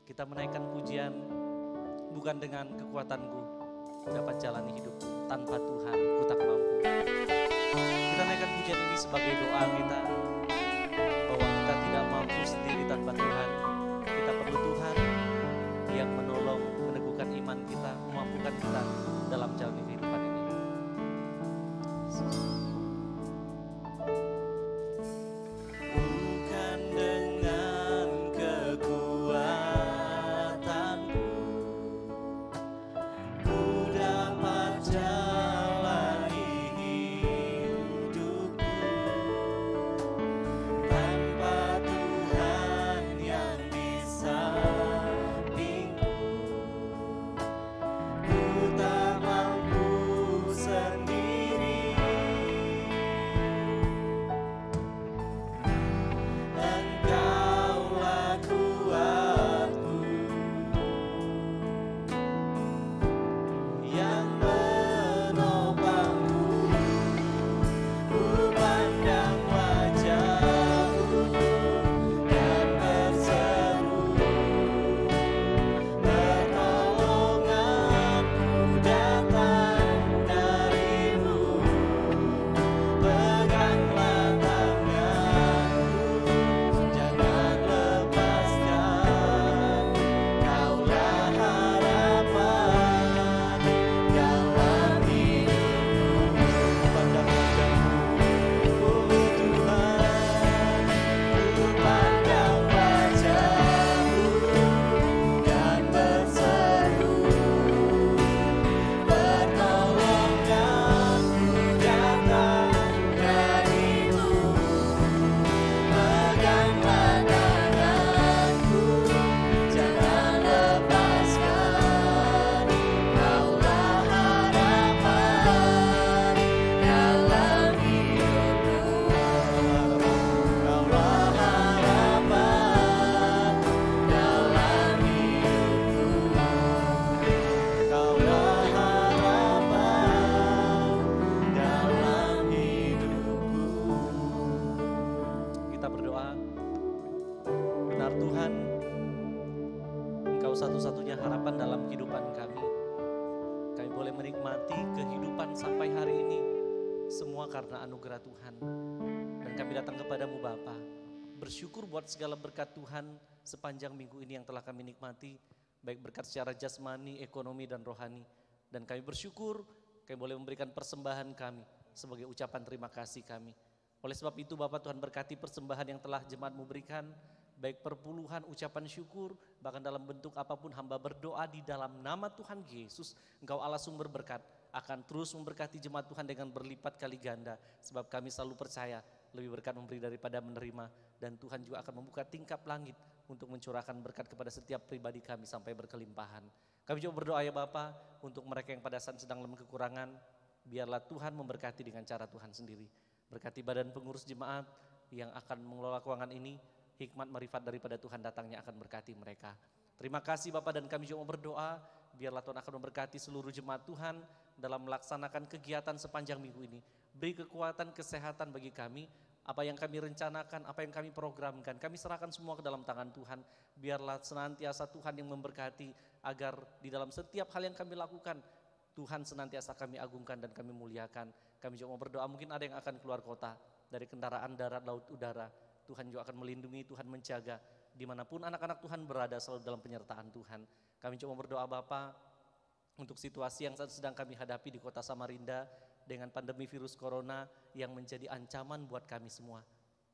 Kita menaikkan pujian, bukan dengan kekuatanku ku dapat jalani hidupku, tanpa Tuhan ku tak mampu. Kita naikkan pujian ini sebagai doa kita, bahwa kita tidak mampu sendiri tanpa Tuhan. Kita perlu Tuhan yang menolong, meneguhkan iman kita, memampukan kita dalam jalan kehidupan ini. Bukan dengan kekuatanku ku dapat jalani hidupku, tanpa Tuhan yang di sampingku ku tak mampu sendiri. Engkaulah kuatku yang menopangku. Ku pandang wajah-Mu dan berseru, pertolonganku datang dari-Mu. Peganglah tanganku, jangan lepaskan. Kaulah harapan dalam hidupku. Pandang wajah-Mu, oh Tuhan, ku pandang wajah-Mu dan berseru, pertolonganku datang dari-Mu. Peganglah tanganku, jangan lepaskan. Kaulah harapan dalam hidupku. Kaulah harapan dalam hidupku. Kaulah harapan dalam hidupku. Kita berdoa, benar Tuhan, Engkau satu-satunya harapan dalam kehidupan kami. Kami boleh menikmati kehidupan sampai hari ini, semua karena anugerah Tuhan. Dan kami datang kepadamu Bapa, bersyukur buat segala berkat Tuhan sepanjang minggu ini yang telah kami nikmati, baik berkat secara jasmani, ekonomi, dan rohani. Dan kami bersyukur kami boleh memberikan persembahan kami sebagai ucapan terima kasih kami. Oleh sebab itu Bapak Tuhan berkati persembahan yang telah jemaat-Mu berikan, baik perpuluhan, ucapan syukur, bahkan dalam bentuk apapun hamba berdoa di dalam nama Tuhan Yesus. Engkau Allah sumber berkat, akan terus memberkati jemaat Tuhan dengan berlipat kali ganda. Sebab kami selalu percaya lebih berkat memberi daripada menerima. Dan Tuhan juga akan membuka tingkap langit untuk mencurahkan berkat kepada setiap pribadi kami sampai berkelimpahan. Kami juga berdoa ya Bapa, untuk mereka yang pada saat sedang dalam kekurangan, biarlah Tuhan memberkati dengan cara Tuhan sendiri. Berkati badan pengurus jemaat yang akan mengelola keuangan ini, hikmat marifat daripada Tuhan datangnya akan berkati mereka. Terima kasih Bapak, dan kami juga mau berdoa, biarlah Tuhan akan memberkati seluruh jemaat Tuhan dalam melaksanakan kegiatan sepanjang minggu ini. Beri kekuatan, kesehatan bagi kami, apa yang kami rencanakan, apa yang kami programkan, kami serahkan semua ke dalam tangan Tuhan. Biarlah senantiasa Tuhan yang memberkati, agar di dalam setiap hal yang kami lakukan, Tuhan senantiasa kami agungkan dan kami muliakan. Kami juga mau berdoa, mungkin ada yang akan keluar kota, dari kendaraan darat, laut, udara. Tuhan juga akan melindungi, Tuhan menjaga. Dimanapun anak-anak Tuhan berada, selalu dalam penyertaan Tuhan. Kami cuma berdoa Bapa, untuk situasi yang sedang kami hadapi di kota Samarinda, dengan pandemi virus corona yang menjadi ancaman buat kami semua.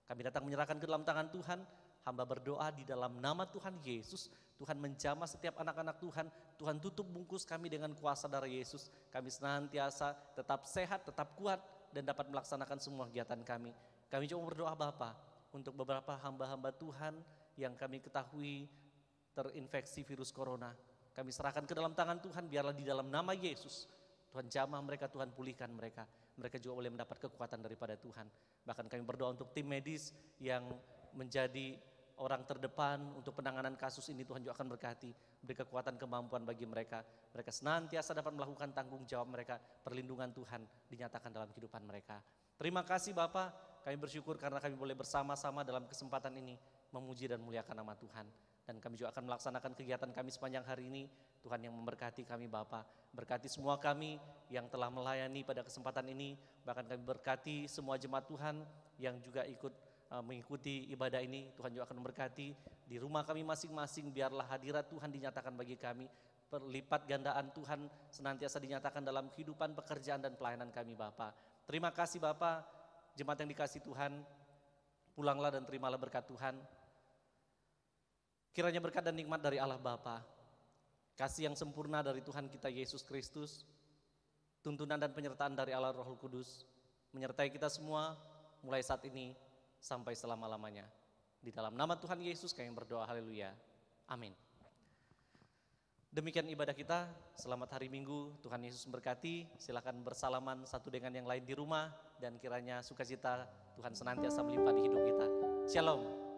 Kami datang menyerahkan ke dalam tangan Tuhan. Hamba berdoa di dalam nama Tuhan Yesus, Tuhan menjamah setiap anak-anak Tuhan, Tuhan tutup bungkus kami dengan kuasa darah Yesus. Kami senantiasa tetap sehat, tetap kuat, dan dapat melaksanakan semua kegiatan kami. Kami juga berdoa Bapa, untuk beberapa hamba-hamba Tuhan yang kami ketahui terinfeksi virus corona. Kami serahkan ke dalam tangan Tuhan, biarlah di dalam nama Yesus, Tuhan jamah mereka, Tuhan pulihkan mereka. Mereka juga boleh mendapat kekuatan daripada Tuhan. Bahkan kami berdoa untuk tim medis yang menjadi orang terdepan untuk penanganan kasus ini, Tuhan juga akan berkati, beri kekuatan, kemampuan bagi mereka. Mereka senantiasa dapat melakukan tanggung jawab mereka, perlindungan Tuhan dinyatakan dalam kehidupan mereka. Terima kasih Bapak, kami bersyukur karena kami boleh bersama-sama dalam kesempatan ini memuji dan muliakan nama Tuhan. Dan kami juga akan melaksanakan kegiatan kami sepanjang hari ini. Tuhan yang memberkati kami Bapa, berkati semua kami yang telah melayani pada kesempatan ini. Bahkan kami berkati semua jemaat Tuhan yang juga ikut mengikuti ibadah ini. Tuhan juga akan memberkati di rumah kami masing-masing. Biarlah hadirat Tuhan dinyatakan bagi kami. Perlipat gandaan Tuhan senantiasa dinyatakan dalam kehidupan, pekerjaan dan pelayanan kami Bapa. Terima kasih Bapa, jemaat yang dikasih Tuhan. Pulanglah dan terimalah berkat Tuhan. Kiranya berkat dan nikmat dari Allah Bapa, kasih yang sempurna dari Tuhan kita Yesus Kristus, tuntunan dan penyertaan dari Allah Roh Kudus, menyertai kita semua mulai saat ini sampai selama-lamanya. Di dalam nama Tuhan Yesus kami berdoa, haleluya, amin. Demikian ibadah kita, selamat hari Minggu, Tuhan Yesus memberkati. Silakan bersalaman satu dengan yang lain di rumah, dan kiranya sukacita Tuhan senantiasa melimpah di hidup kita. Shalom.